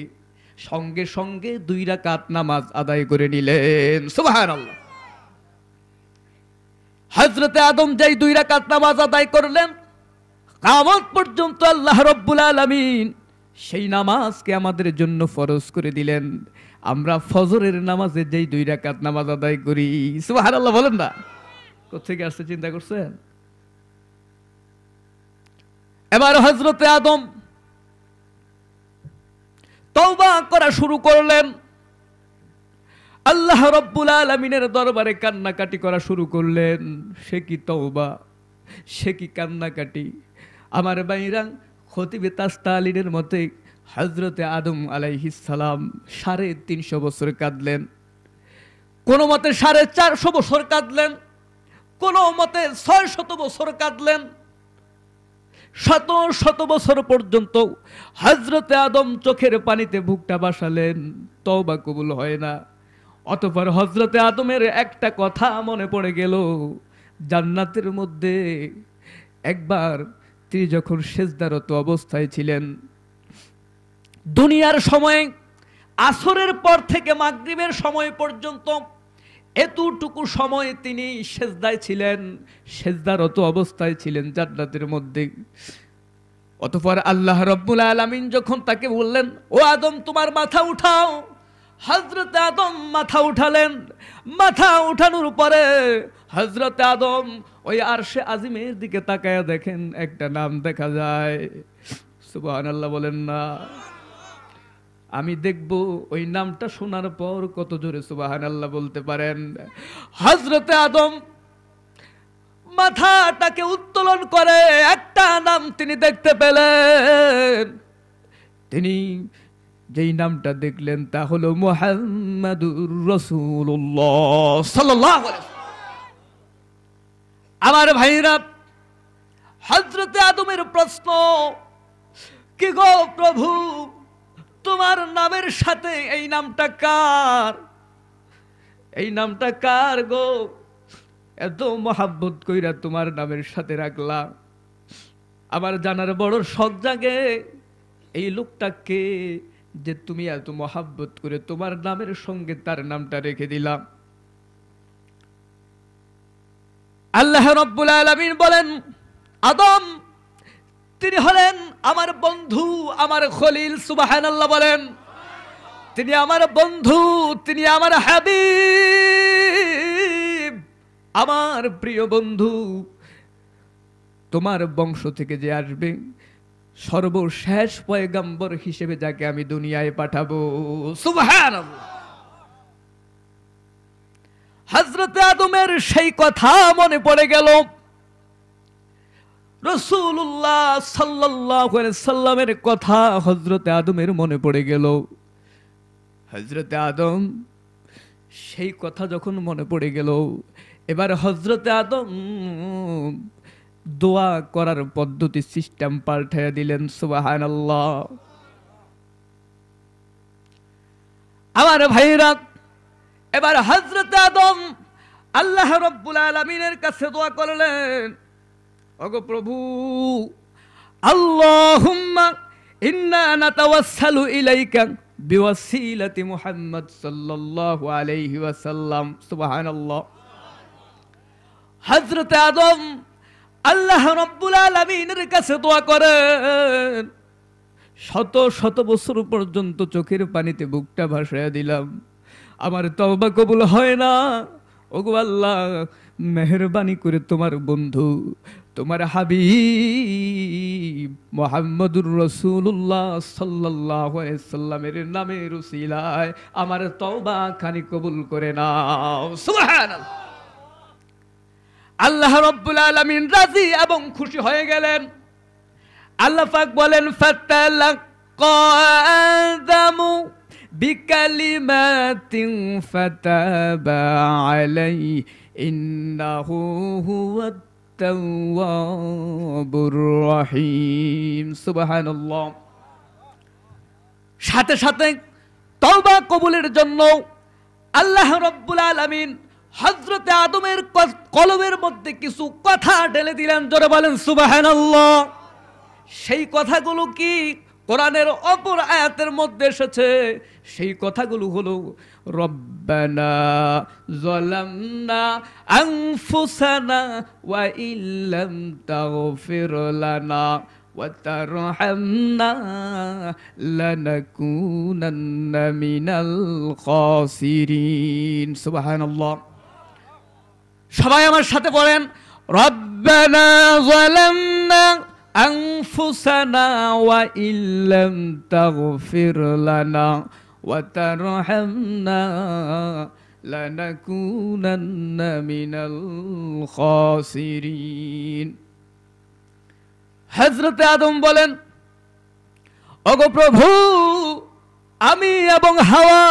সঙ্গে সঙ্গে 2 রাকাত নামাজ আদায় করে নিলেন। সুবহানাল্লাহ। হযরতে আদম যেই 2 রাকাত নামাজ আদায় করলেন, কিয়ামত পর্যন্ত আল্লাহ রাব্বুল আলামিন সেই নামাজকে আমাদের জন্য ফরজ করে দিলেন। আমরা ফজরের নামাজে যেই 2 রাকাত নামাজ আদায় করি, সুবহানাল্লাহ বলেন না? কোথেকে আসছে চিন্তা করছেন? এবার হযরতে আদম তওবা করা শুরু করলেন, আল্লাহ রাব্বুল আলামিনের দরবারে কান্নাকাটি করা শুরু করলেন। সে কি তওবা, সে কি কান্নাকাটি! আমার বাইরা, খতিবে তাস্তালিনের মতে হযরতে আদম আলাইহিস সালাম 350 বছর কাঁদলেন, কোন মতে 450 বছর কাঁদলেন, কোন মতে 600 বছর কাঁদলেন। শত শত বছর পর্যন্ত হযরতে আদম চোখের পানিতে বুকটা ভাসালেন, তওবা কবুল হয় না। অতঃপর হযরতে আদমের একটা কথা মনে পড়ে গেল। জান্নাতের মধ্যে একবার তিনি যখন সেজদারত অবস্থায় ছিলেন, দুনিয়ার সময় আসরের পর থেকে মাগরিবের সময় পর্যন্ত এতটুকু সময় তিনি সেজদায় ছিলেন, সেজদারত অবস্থায় ছিলেন জান্নাতের মধ্যে। অতঃপর আল্লাহ রাব্বুল আলামিন যখন তাকে বললেন, ও আদম তোমার মাথা উঠাও, হযরতে আদম মাথা উঠালেন। মাথা উঠানোর পরে হযরতে আদম ওই আরশে আজিমের দিকে তাকায়া দেখেন একটা নাম দেখা যায়। সুবহানাল্লাহ বলেন না? আমি দেখব ওই নামটা শোনার পর কত জোরে সুবহানাল্লাহ বলতে পারেন। হযরতে আদম মাথাটাকে উত্তোলন করে একটা নাম তিনি দেখতে পেলেন। তিনি যেই নামটা দেখলেন তা হলো মুহাম্মাদুর রাসূলুল্লাহ সাল্লাল্লাহু আলাইহি ওয়াসাল্লাম। আমার ভাইরা, হযরতে আদমের প্রশ্ন, কি গো প্রভু, তোমার নামের সাথে এই নামটা কার? এই নামটা কার গো? এত মহাব্বত কইরা তোমার নামের সাথে রাখলাম। আমার জানার বড় শখ জাগে, এই লোকটাকে যে তুমি এত মহাব্বত করে তোমার নামের সঙ্গে তার নামটা রেখে দিলাম। আল্লাহ রাব্বুল আলামিন বলেন, আদম তিনি হলেন আমার বন্ধু, আমার খলিল। সুবহানাল্লাহ বলেন। তিনি আমার বন্ধু, তিনি আমার হাবিব, আমার প্রিয় বন্ধু। তোমার বংশ থেকে যে আসবে সর্বশেষ পয়গম্বর হিসেবে যাকে আমি দুনিয়ায় পাঠাবো। সুবহানাল্লাহ। হযরতে আদমের সেই কথা মনে পড়ে গেল। হযরতে আদম সেই কথা যখন মনে পড়ে গেল, এবার হযরতে আদম দোয়া করার পদ্ধতি সিস্টেম পাল্টাইয়া দিলেন। সুবহানাল্লাহ। আমার ভাইরা, এবার হযরতে আদম আল্লাহ রাব্বুল আলামিনের কাছে দোয়া করলেন, ওগো প্রভু, আল্লাহুম্মা ইন্না নাতাওয়াসসালু ইলাইকা বিওয়াসিলাতি মুহাম্মদ সাল্লাল্লাহু আলাইহি ওয়াসাল্লাম। সুবহানাল্লাহ। হযরতে আদম আল্লাহ রাব্বুল আলামিনের কাছে দোয়া করেন, শত শত বছর পর্যন্ত চোখের পানিতে বুকটা ভাসাইয়া দিলাম, আমার তওবা কবুল হয় না। ওগো আল্লাহ, মেহেরবানি করে তোমার বন্ধু, তোমার হাবিব মুহাম্মদুর রাসূলুল্লাহ সাল্লাল্লাহু আলাইহি সাল্লামের নামের উসিলায় আমার তওবা খানি কবুল করে নাও। সুবহানাল্লাহ। আল্লাহ রাব্বুল আলামিন রাজি এবং খুশি হয়ে গেলেন। আল্লাহ পাক বলেন, ফাতালাক্কা আদামু বিকালিমাতিন ফাতাবা আলাইহি ইন্নাহু হুয়াত তাওয়াবুর রহিম। সুবহানাল্লাহ। সাথে সাথে তওবা কবুলের জন্য আল্লাহ রাব্বুল আলামিন হযরতে আদমের কলবের মধ্যে কিছু কথা ঢেলে দিলেন। জোরে বলেন সুবহানাল্লাহ। সেই কথাগুলো কি? কোরআনের অপর আয়াতের মধ্যে এসেছে। সেই কথাগুলো হলো, রব্বানা যালামনা আনফুসানা ওয়া ইল্লাম তাগফির লানা ওয়া তারহামনা লানাকুনান্না মিনাল খাসিরিন। সুবহানাল্লাহ। সবাই আমার সাথে বলেন, রব্বানা যালামনা আনফুসানা ওয়া ইল্লাম তাগফির লানা ওয়া তারহামনা লানাকুনান্না মিনাল খাসিরিন। হযরতে আদম বলেন, ওগো প্রভু, আমি এবং হাওয়া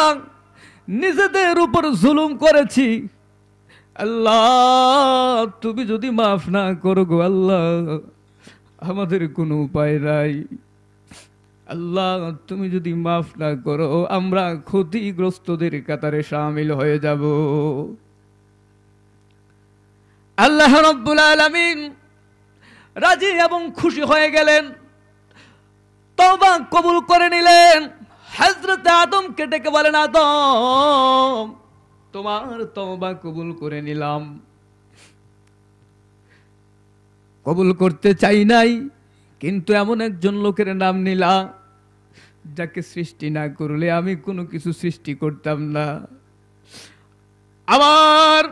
নিজেদের উপর জুলুম করেছি। আল্লাহ, তুমি যদি মাফ না করো গো আল্লাহ, আমাদের কোনো উপায় নাই। আল্লাহ, তুমি যদি মাফ না করো, আমরা ক্ষতিগ্রস্তদের কাতারে শামিল হয়ে যাব। আল্লাহ রাব্বুল আলামিন রাজি এবং খুশি হয়ে গেলেন, তওবা কবুল করে নিলেন। হযরতে আদমকে ডেকে বলেন, আদম, তোমার তওবা কবুল করে নিলাম। কবুল করতে চাই নাই, কিন্তু এমন একজন লোকের নাম নিলা যাকে সৃষ্টি না করলে আমি কোনো কিছু সৃষ্টি করতাম না। আমার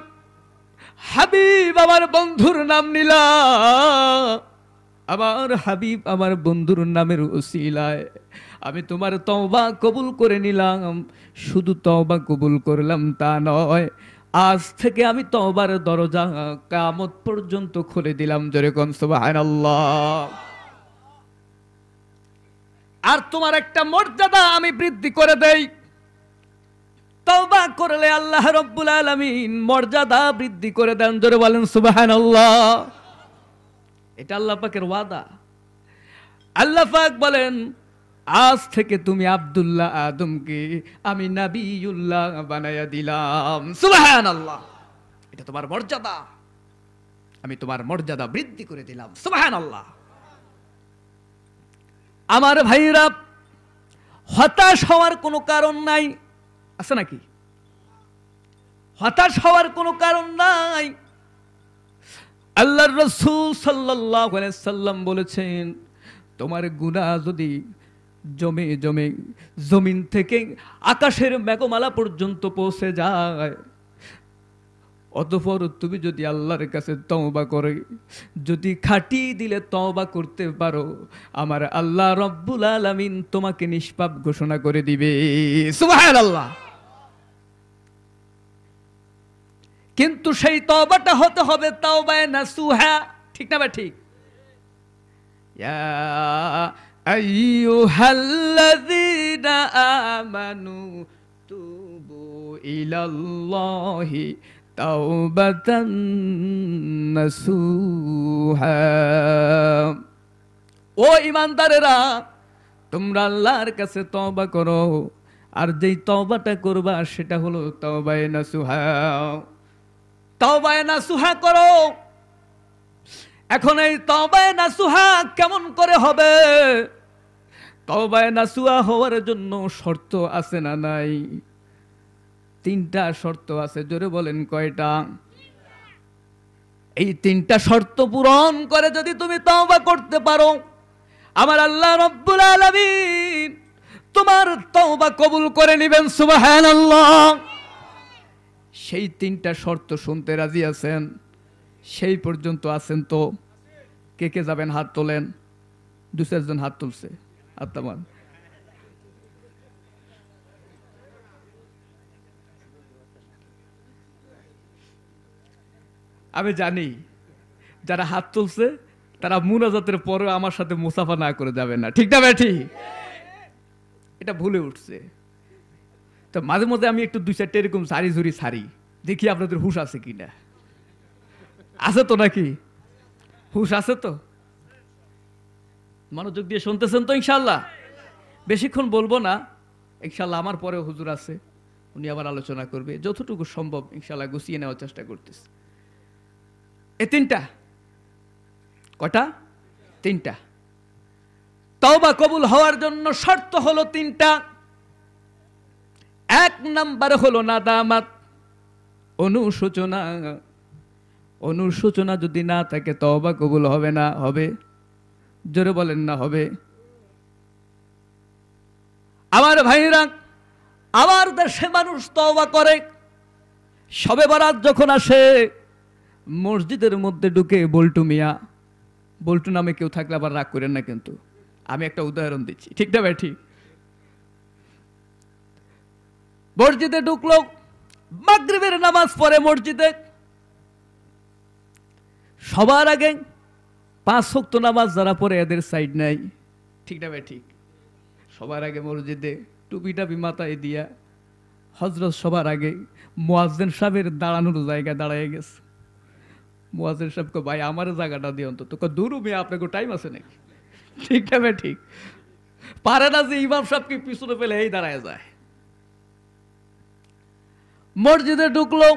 হাবিব, আমার বন্ধুর নাম নিলা। আমার হাবিব, আমার বন্ধুর নামের উসিলায় আমি তোমার তওবা কবুল করে নিলাম। শুধু তওবা কবুল করলাম তা নয়, আজ থেকে আমি তওবার দরজা কিয়ামত পর্যন্ত খুলে দিলাম। জোরে কোন সুবহানাল্লাহ। আর তোমার একটা মর্যাদা আমি বৃদ্ধি করে দেই, তওবা করলে আল্লাহ রাব্বুল আলামিন মর্যাদা বৃদ্ধি করে দেন। জোরে বলেন সুবহানাল্লাহ। এটা আল্লাহ পাকের ওয়াদা। আল্লাহ পাক বলেন, আজ থেকে তুমি আব্দুল্লাহ আদমকে আমি নবিয়ুল্লাহ বানায়া দিলাম। সুবহানাল্লাহ। এটা তোমার মর্যাদা, আমি তোমার মর্যাদা বৃদ্ধি করে দিলাম। সুবহানাল্লাহ। আমার ভাইরা, হতাশ হওয়ার কোনো কারণ নাই, আছে নাকি? হতাশ হওয়ার কোনো কারণ নাই। আল্লাহর রাসূল সাল্লাল্লাহু আলাইহি সাল্লাম বলেছেন, তোমার গুনাহ যদি জমে জমে জমিন থেকে আকাশের মেঘমালা পর্যন্ত পৌঁছে যায়, অতঃপর তুমি যদি আল্লাহর কাছে তওবা করে যদি খাঁটি দিলে তওবা করতে পারো, আমার আল্লাহ রাব্বুল আলামিন তোমাকে নিষ্পাপ ঘোষণা করে দিবে। সুবহানাল্লাহ। কিন্তু সেই তওবাটা হতে হবে তাওবায়ে নাসুহা। ঠিক না? ঠিক। ইয়া আইয়ুহাল্লাযীনা আমানু তুবু ইলাল্লাহি তাওবাতান নাসুহা। ও ঈমানদারেরা, তোমরা আল্লাহর কাছে তওবা করো, আর যেই তওবাটা করবা সেটা হলো তাওবায়ে নাসুহা। তাওবায়ে নাসুহা করো। এখন এই তাওবায়ে নাসুহা কেমন করে হবে? তাওবায়ে নাসুহা হওয়ার জন্য শর্ত আছে না নাই? 3টা শর্ত আছে। জোরে বলেন কয়টা? এই 3টা শর্ত পূরণ করে যদি তুমি তওবা করতে পারো, আমার আল্লাহ রাব্বুল আলামিন তোমার তওবা কবুল করে নেবেন। সুবহানাল্লাহ। সেই 3টা শর্ত শুনতে রাজি আছেন? সেই পর্যন্ত আছেন তো? কে কে যাবেন হাত তোলেন। 2-4 জন হাত তুলছে। আত্মান আমি জানি যারা হাত তুলছে তারা মুনাজাতের পরে আমার সাথে মুসাফা না করে যাবে না। ঠিক না ব্যাঠি? এটা ভুলে উঠছে। তো মাঝে মধ্যে আমি একটু 2-4টা এরকম সারি ঝুরি সারি, দেখি আপনাদের হুশ আছে কিনা। আছে তো নাকি? হুশ আছে তো? মনোযোগ দিয়ে শুনতেছেন তো ইনশাল্লাহ? বেশিক্ষণ বলবো না ইনশাল্লাহ। আমার পরে হুজুর আছে, উনি আবার আলোচনা করবে। যতটুকু সম্ভব ইনশাল্লাহ গুছিয়ে নেওয়ার চেষ্টা করতেছে। এই 3টা, কটা? 3টা। তওবা কবুল হওয়ার জন্য শর্ত হলো 3টা। 1 নম্বরে হলো নাদামাত, অনুশোচনা। অনুশোচনা যদি না থাকে তওবা কবুল হবে না। হবে? জোরে বলেন না হবে? আমার ভাইরা, আমার দেশে মানুষ তওবা করে। শবে বরাত যখন আসে মসজিদের মধ্যে ঢুকে, বল্টু মিয়া, বল্টু নামে কেউ থাকলে আবার রাগ করেন না কিন্তু, আমি একটা উদাহরণ দিচ্ছি। ঠিক না ভাই? ঠিক। মসজিদে ঢুকলো, মাগরিবের নামাজ পড়ে মসজিদে। সবার আগে 5 ওয়াক্ত নামাজ যারা পড়ে এদের সাইড নাই। ঠিক না ভাই? ঠিক। সবার আগে মসজিদে টুপি টাপি মাথায় দিয়া হযরত সবার আগে মুয়াজ্জিন সাহেবের দাঁড়ানোর জায়গা দাঁড়ায় গেছে। মুয়াজ্জিন সাহেবকে, ভাই আমার জায়গাটা দিয়ে অন্তত। দূর মেয়ে, আপনাকে টাইম আছে নাকি? ঠিক না ভাই? ঠিক। পারে না যে ইমাম সাহেবকে পিছনে ফেলে এই দাঁড়ায় যায়। মসজিদে ঢুকলো,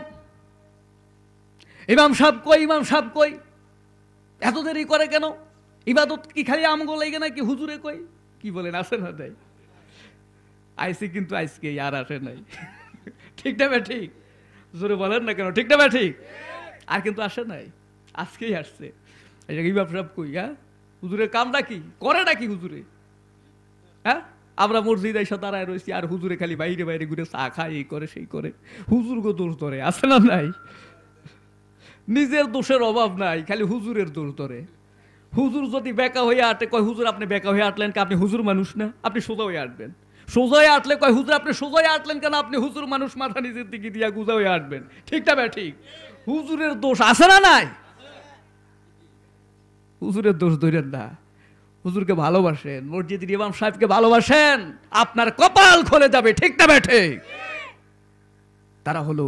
ইমাম সাহেব কই? ইমাম সাহেব কই? এত দেরি করে কেন? ইবাদত কি খালি আমগো লাগে নাকি? হুজুরে কই? কি বলেন, আসে না? তাই আইসি, কিন্তু আজকে আর আসে নাই। ঠিক না ভাই? ঠিক। জোরে বলেন না কেন? ঠিক না ভাই? ঠিক। আর কিন্তু আসে নাই, আজকেই আসছে। ইমাম সাহেব কই? হ্যাঁ, হুজুরের কামটা কি করে নাকি হুজুরে? হ্যাঁ, আমরা মসজিদে এসে দাঁড়ায় রয়েছি, আর হুজুরে খালি বাইরে বাইরে ঘুরে চা খায়, এই করে সেই করে। হুজুর গো দোষ ধরে, আছে না নাই? নিজের দোষের অভাব নাই, খালি হুজুরের দোষ ধরে। হুজুর যদি বেকা হয়ে আটে, কয় হুজুর আপনি বেকা হয়ে আটলেন কেন? আপনি হুজুর মানুষ না? আপনি সোজা হয়ে আটবেন। সোজা হয়ে আটলে কয় হুজুর আপনি সোজা হয়ে আটলেন কেন? আপনি হুজুর মানুষ, মাথা নিজের দিকে দিয়া গুজা হয়ে আটবেন। ঠিক না ভাই? ঠিক। হুজুরের দোষ আছে না নাই? হুজুরের দোষ ধরেন না। হুজুরকে ভালোবাসেন, মসজিদের ইমাম সাহেবকে ভালোবাসেন, আপনার কপাল খুলে যাবে। ঠিক না ভাই? ঠিক। তারা হলো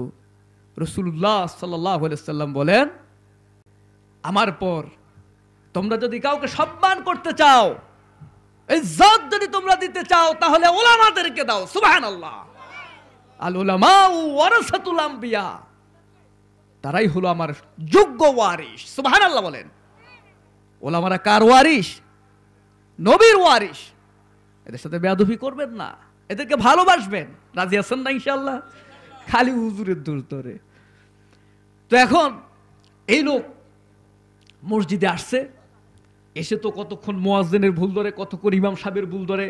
রাসূলুল্লাহ সাল্লাল্লাহু আলাইহি ওয়াসাল্লাম বলেন, আমার পর তোমরা যদি কাউকে সম্মান করতে চাও, ইজ্জত যদি তোমরা দিতে চাও, তাহলে উলামাদেরকে দাও। সুবহানাল্লাহ। আল উলামা ওয়ারাসাতুল আম্বিয়া, তারাই হলো আমার যোগ্য ওয়ারিস। সুবহানাল্লাহ বলেন। উলামারা কার ওয়ারিস? নবীর ওয়ারিস। এদের সাথে বেয়াদবি করবেন না, এদেরকে ভালোবাসবেন। রাজি আছেন না ইনশাআল্লাহ? খালি হুজুরের দোষ ধরে। তো এখন এই লোক মসজিদে আসছে, এসে তো কতক্ষণ মুয়াজ্জিনের ভুল ধরে, কতক্ষণ ইমাম সাহেবের ভুল ধরে।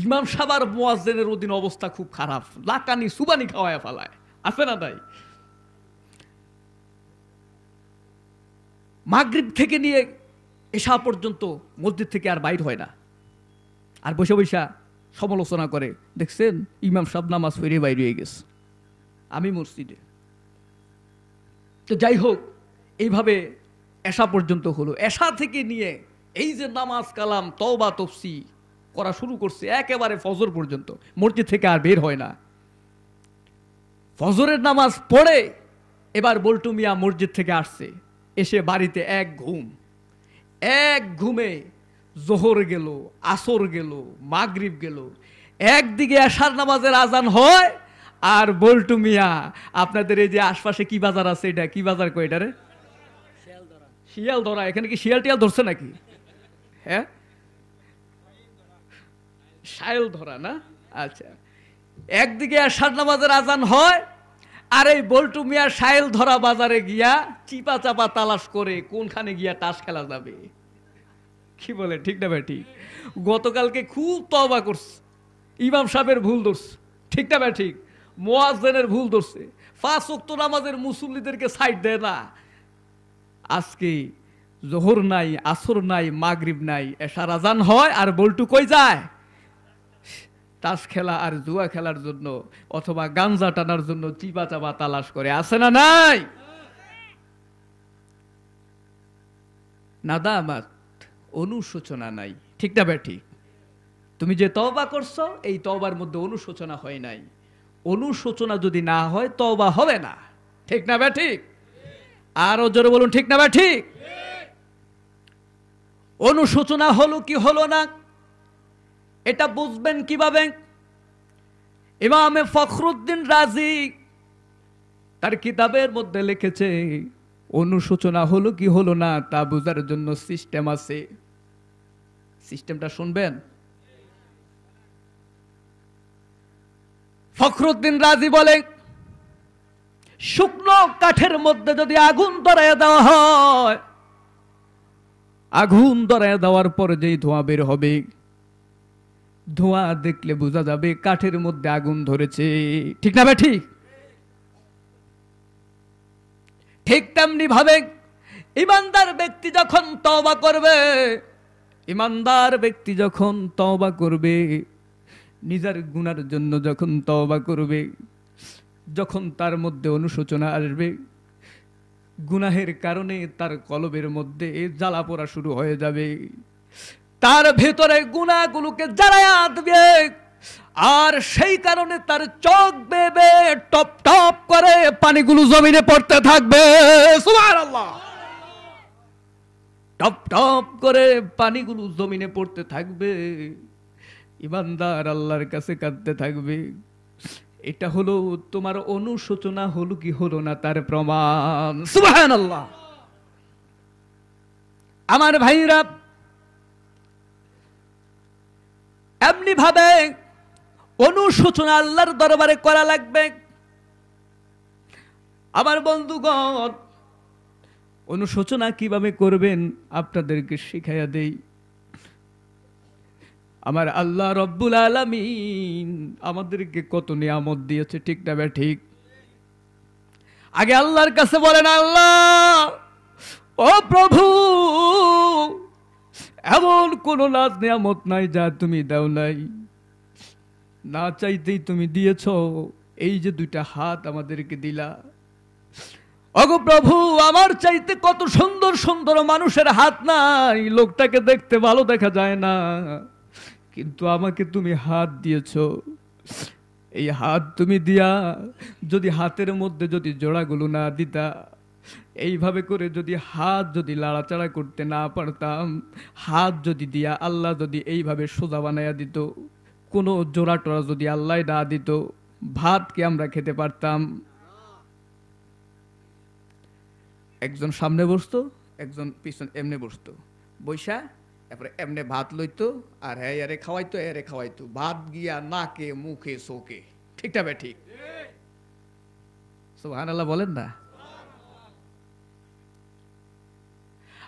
ইমাম সাহেব আর মুয়াজ্জিনের অধীন অবস্থা খুব খারাপ, লাকানি সুবানি খাওয়ায় ফেলায়। আছে না তাই? মাগরিব থেকে নিয়ে এশা পর্যন্ত মসজিদ থেকে আর বাইর হয় না, আর বসে বসে সমালোচনা করে, দেখছেন ইমাম সাহেব নামাজ পড়ে বাইরে হয়ে গেছে, আমি মসজিদে। তো যাই হোক, এইভাবে এশা পর্যন্ত হলো। এশা থেকে নিয়ে এই যে নামাজ কালাম তওবা তফসি করা শুরু করছে, একেবারে ফজর পর্যন্ত মসজিদ থেকে আর বের হয় না। ফজরের নামাজ পড়ে এবার বল্টু মিয়া মসজিদ থেকে আসছে, এসে বাড়িতে এক ঘুমে জোহর গেল, আসর গেল, মাগরিব গেল, একদিকে এশার নামাজের আজান হয়, আর বল্টু মিয়া আপনাদের এই যে আশপাশে কি বাজার আছে, এটা কি বাজার কয় এটা রে? শিয়াল ধরা। এখানে কি শিয়াল টিয়াল ধরছে নাকি? হ্যাঁ, শায়ল ধরা না? আচ্ছা, একদিকে এশার নামাজের আজান হয়, আর এই বল্টু মিয়া শায়ল ধরা বাজারে গিয়া চিপা চাপা তালাশ করে কোনখানে গিয়া তাস খেলা যাবে। কি বলে, ঠিক না ভাই? ঠিক। গতকালকে খুব তওবা করছে, ইমাম সাহেবের ভুল ধরছে, ঠিক না ভাই? ঠিক। মুয়াজ্জিনের ভুল ধরছে, 5 ওয়াক্ত নামাজের মুসল্লিদেরকে সাইড দেয় না। আজকে জোহর নাই, আসর নাই, মাগরিব নাই, এশার আজান হয়, আর বল্টু কই যায়? তাস খেলা আর জুয়া খেলার জন্য, অথবা গাঞ্জা টানার জন্য চিপা চাপা তালাশ করে। আছে না নাই? নাদামাত, অনুশোচনা নাই, ঠিক না ভাই? ঠিক। তুমি যে তওবা করছো, এই তওবার মধ্যে অনুশোচনা হয় নাই। অনুশোচনা যদি না হয় তওবা হবে না, ঠিক না ভাই? ঠিক। আরো জোরে বলুন, ঠিক না ভাই? ঠিক। অনুশোচনা হলো কি হলো না, এটা বুঝবেন কিভাবে? ইমামে ফখরুদ্দিন রাজি তার কিতাবের মধ্যে লিখেছে, অনুশোচনা হলো কি হলো না তা বোঝার জন্য সিস্টেম আছে। সিস্টেমটা শুনবেন। ফখরুদ্দিন রাজি বলে, শুকনো কাঠের মধ্যে যদি আগুন ধরায় দেওয়া হয়, আগুন ধরায় দেওয়ার পরে যেই ধোঁয়া বের হবে, ধোঁয়া দেখলে বোঝা যাবে কাঠের মধ্যে আগুন ধরেছে, ঠিক না ভাই? ঠিক। ঠিক তেমনি ভাবে ইমানদার ব্যক্তি যখন তওবা করবে, ইমানদার ব্যক্তি যখন তওবা করবে, নিজের গুনার জন্য যখন তওবা করবে, যখন তার মধ্যে অনুশোচনা আসবে, গুনাহের কারণে তার কলবের মধ্যে জ্বালা পোড়া শুরু হয়ে যাবে, তার ভেতরে গুনাহগুলোকে জ্বালায়া দিবে, আর সেই কারণে তার চোখ বেবে টপ টপ করে পানিগুলো জমিনে পড়তে থাকবে। সুবহানাল্লাহ। টপ টপ করে পানিগুলো জমিনে পড়তে থাকবে, ইমানদার আল্লাহর কাছে কাঁদতে থাকবে। এটা হলো তোমার অনুশোচনা হলো কি হলো না তার প্রমাণ। সুবহানাল্লাহ। আমার ভাইরা, এমনি ভাবে অনুশোচনা আল্লাহর দরবারে করা লাগবে। আমার বন্ধুগণ, অনুশোচনা কিভাবে করবেন আপনাদেরকে শিখাইয়া দেই। আমার আল্লাহ রব্বুল আলামিন আমাদেরকে কত নিয়ামত দিয়েছে, ঠিক না ভাই? ঠিক। আগে আল্লাহর কাছে বলেন, আল্লাহ ও প্রভু, এমন কোন নাজ নিয়ামত নাই যা তুমি দাও নাই, না চাইতেই তুমি দিয়েছ। এই যে 2টা হাত আমাদেরকে দিলা, ওগো প্রভু, আমার চাইতে কত সুন্দর সুন্দর মানুষের হাত নাই, লোকটাকে দেখতে ভালো দেখা যায় না, কিন্তু আমাকে তুমি হাত দিয়েছ। এই হাত তুমি দিয়া যদি হাতের মধ্যে যদি জোড়াগুলো না দিতা, এইভাবে করে যদি হাত যদি লাড়াচাড়া করতে না পারতাম, হাত যদি দিয়া আল্লাহ যদি এইভাবে সোজা বানাইয়া দিত, কোনো জোড়া টোড়া যদি আল্লাহ না দিত, ভাত কি আমরা খেতে পারতাম? একজন সামনে বসতো, একজন পিছনে এমনি বসতো, বৈশা তারপরে এমনি ভাত লইতো, আর হ্যাঁ এরে খাওয়াইতো, এরে খাওয়াইতো, ভাত গিয়া নাকে মুখে চোখে, ঠিক না ভাই? ঠিক। সুবহানাল্লাহ বলেন না।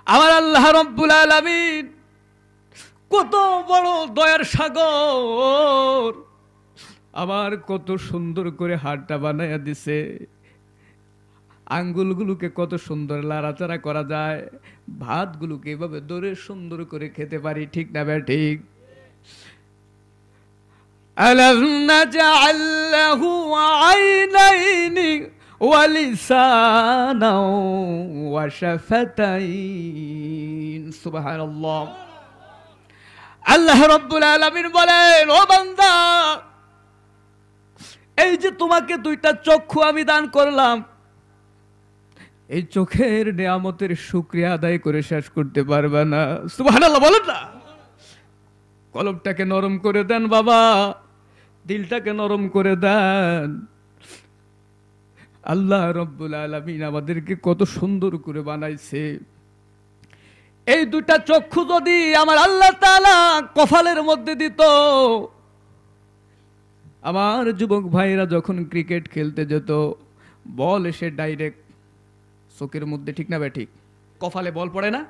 আমার আল্লাহ রব্বুল আলামিন কত বড় দয়ার সাগর, আমার কত সুন্দর করে হাড়টা বানাইয়া দিছে, আঙ্গুলগুলোকে কত সুন্দর লাড়াচাড়া করা যায়, ভাতগুলোকে এভাবে ধরে সুন্দর করে খেতে পারি, ঠিক না ভাই? ঠিক। আলাম নাজআল লাহু আইনাইনি ওয়া লিসানাও ওয়া শাফাতাইন। সুবহানাল্লাহ। আল্লাহ রাব্বুল আলামিন বলেন, ও বান্দা, এই যে তোমাকে দুইটা চক্ষু আমি দান করলাম, এই চোখের নিয়ামতের শুকরিয়া আদায় করে শেষ করতে পারবে না। সুবহানাল্লাহ বলেন না। কলবটাকে নরম করে দেন বাবা, দিলটাকে নরম করে দেন। আল্লাহ রব্বুল আলামিন আমাদেরকে কত সুন্দর করে বানাইছে। এই দুইটা চক্ষু যদি আমার আল্লাহ তাআলা কপালের মধ্যে দিত, আমার যুবক ভাইরা যখন ক্রিকেট খেলতে যেত, বল এসে ডাইরেক্ট চোখের মধ্যে, ঠিক না ঠিক? কপালে বল পড়ে না?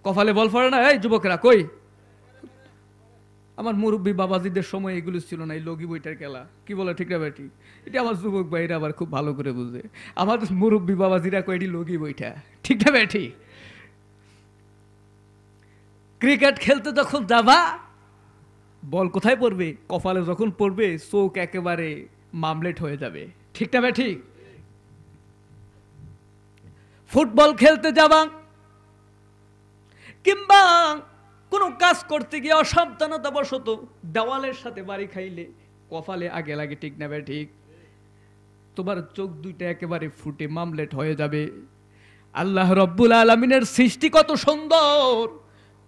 কপালে বল পড়ে না? এই যুবকেরা কই? আমার মুরব্বী বাবাজিদের সময় এগুলো ছিল না, এই লগি বইটার খেলা, কি বলে, ঠিক না ঠিক? এটা আমার যুবক ভাইরা আবার খুব ভালো করে বুঝে। আমার মুরব্বী বাবাজিরা কই এটি লগি বইটা, ঠিক না ঠিক? ক্রিকেট খেলতে যখন যাবা, বল কোথায় পড়বে? কপালে যখন পড়বে, চোখ একেবারে মামলেট হয়ে যাবে, ঠিক না ঠিক? ফুটবল খেলতে যাবা কিংবা কোনো কাজ করতে গিয়ে অসাবধানতা বশত দেওয়ালের সাথে বাড়ি খাইলে কপালে আগে লাগে, ঠিক না ঠিক? তোমার চোখ দুইটা একেবারে ফুটে মামলেট হয়ে যাবে। আল্লাহ রব্বুল আলামিনের সৃষ্টি কত সুন্দর,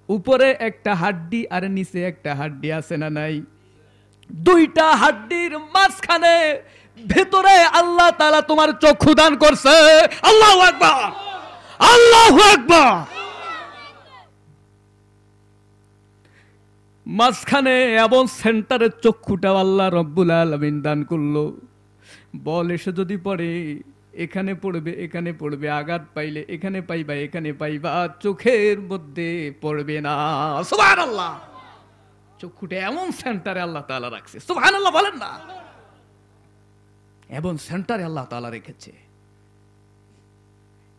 উপরে একটা হাড্ডি আর নিচে একটা হাড্ডি আছে না নাই? দুইটা হাড্ডির মাঝখানে ভেতরে আল্লাহ তাআলা তোমার চক্ষু দান করছে। আল্লাহু আকবার, আল্লাহু আকবার। মাঝখানে এবং সেন্টারের চক্ষুটা আল্লাহ রব্বুল আলামিন দান করলো। বল এসে যদি পড়ে, এখানে পড়বে, এখানে পড়বে, আঘাত পাইলে এখানে পাইবা, এখানে পাইবা, চোখের মধ্যে পড়বে না। সুবহানাল্লাহ। চক্ষুটা এমন সেন্টারে আল্লাহ তাআলা রাখছে, সুবহানাল্লাহ বলেন না। এমন সেন্টারে আল্লাহ তাআলা রেখেছে।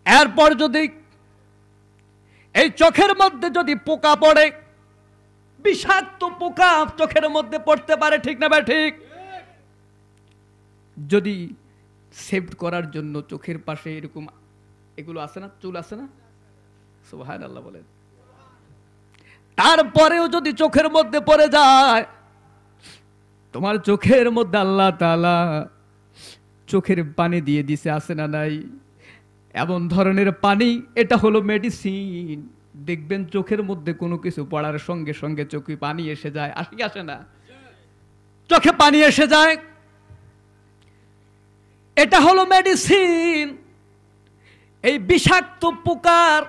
এরপর যদি এই চোখের মধ্যে যদি পোকা পড়ে, বিষাক্ত পোকা চোখের মধ্যে পড়তে পারে, ঠিক না ঠিক? যদি সেভ করার জন্য চোখের পাশে এরকম এগুলো আছে না, চুল আছে না? সুবহানাল্লাহ বলেন। তারপরেও যদি চোখের মধ্যে পড়ে যায়, তোমার চোখের মধ্যে আল্লাহ তাআলা চোখের পানি দিয়ে দিছে, আছে না নাই? এমন ধরনের পানি, এটা হলো মেডিসিন। দেখবেন চোখের মধ্যে কোনো কিছু পড়ার সঙ্গে সঙ্গে চোখে পানি এসে যায়, আসে না? চোখে পানি এসে যায়, এটা হলো মেডিসিন। এই বিষাক্ত পোকার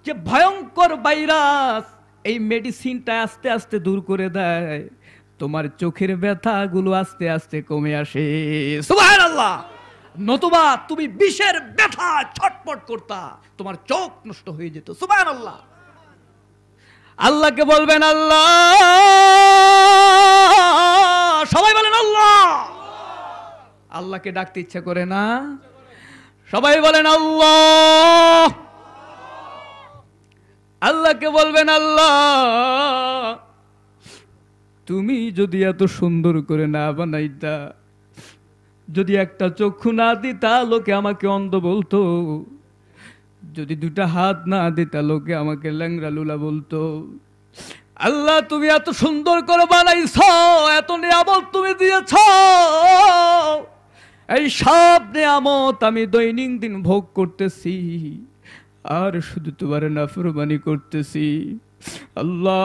যে ভয়ঙ্কর ভাইরাস, এই মেডিসিনটা আস্তে আস্তে দূর করে দেয়, তোমার চোখের ব্যথাগুলো আস্তে আস্তে কমে আসে। সুবহানাল্লাহ। নতুবা তুমি বিষের ব্যথা ছটপট করতা, তোমার চোখ নষ্ট হয়ে যেত। সুবহানাল্লাহ। আল্লাহকে বলবেন আল্লাহ, সবাই বলেন আল্লাহ। আল্লাহকে ডাকতে ইচ্ছা করে না? সবাই বলেন আল্লাহ। আল্লাহকে বলবেন আল্লাহ, তুমি যদি এত সুন্দর করে না বানাইতা, যদি একটা চক্ষু না দিতা লোকে আমাকে অন্ধ বলতো, যদি দুটা হাত না দিতা লোকে আমাকে ল্যাংড়া লুলা বলতো। আল্লাহ তুমি এত সুন্দর করে বানাইছ, এত নিয়ামত তুমি দিয়েছ, এই সব নিয়ামত আমি দৈনন্দিন ভোগ করতেছি, আর শুধু তোমার নাফরমানি করতেছি। আল্লাহ,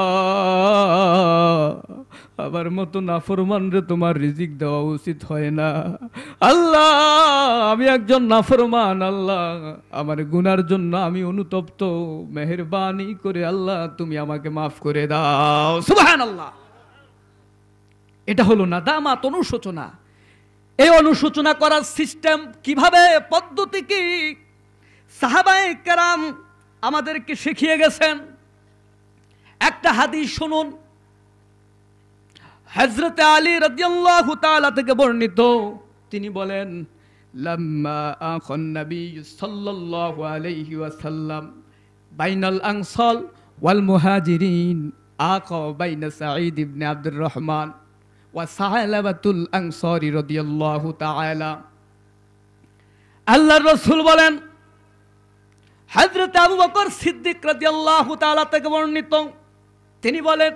আমার মতো নাফরমান রে তোমার রিজিক দেওয়া উচিত হয় না। আল্লাহ, আমি একজন নাফরমান। আল্লাহ, আমার গুনার জন্য আমি অনুতপ্ত, মেহেরবানি করে আল্লাহ তুমি আমাকে মাফ করে দাও। সুবহানাল্লাহ। এটা হলো নাদামাত, অনুশোচনা। এই অনুশোচনা করার সিস্টেম কিভাবে, পদ্ধতি কি, সাহাবায়ে কেরাম আমাদেরকে শিখিয়ে গেছেন। একটা হাদিস শুনুন, হযরত আলী রাদিয়াল্লাহু তাআলা থেকে বর্ণিত। তিনি বলেন, লাম্মা আখান নবী সাল্লাল্লাহু আলাইহি ওয়াসাল্লাম বাইনাল আনসার ওয়াল মুহাজিরিন আকা বাইনা সাঈদ ইবনে আব্দুর রহমান ওয়া সাহালাবাতুল আনসারী রাদিয়াল্লাহু তাআলা। আল্লাহর রাসূল বলেন, হযরত আবু বকর সিদ্দিক রাদিয়াল্লাহু তাআলা থেকে বর্ণিত, তিনি বলেন,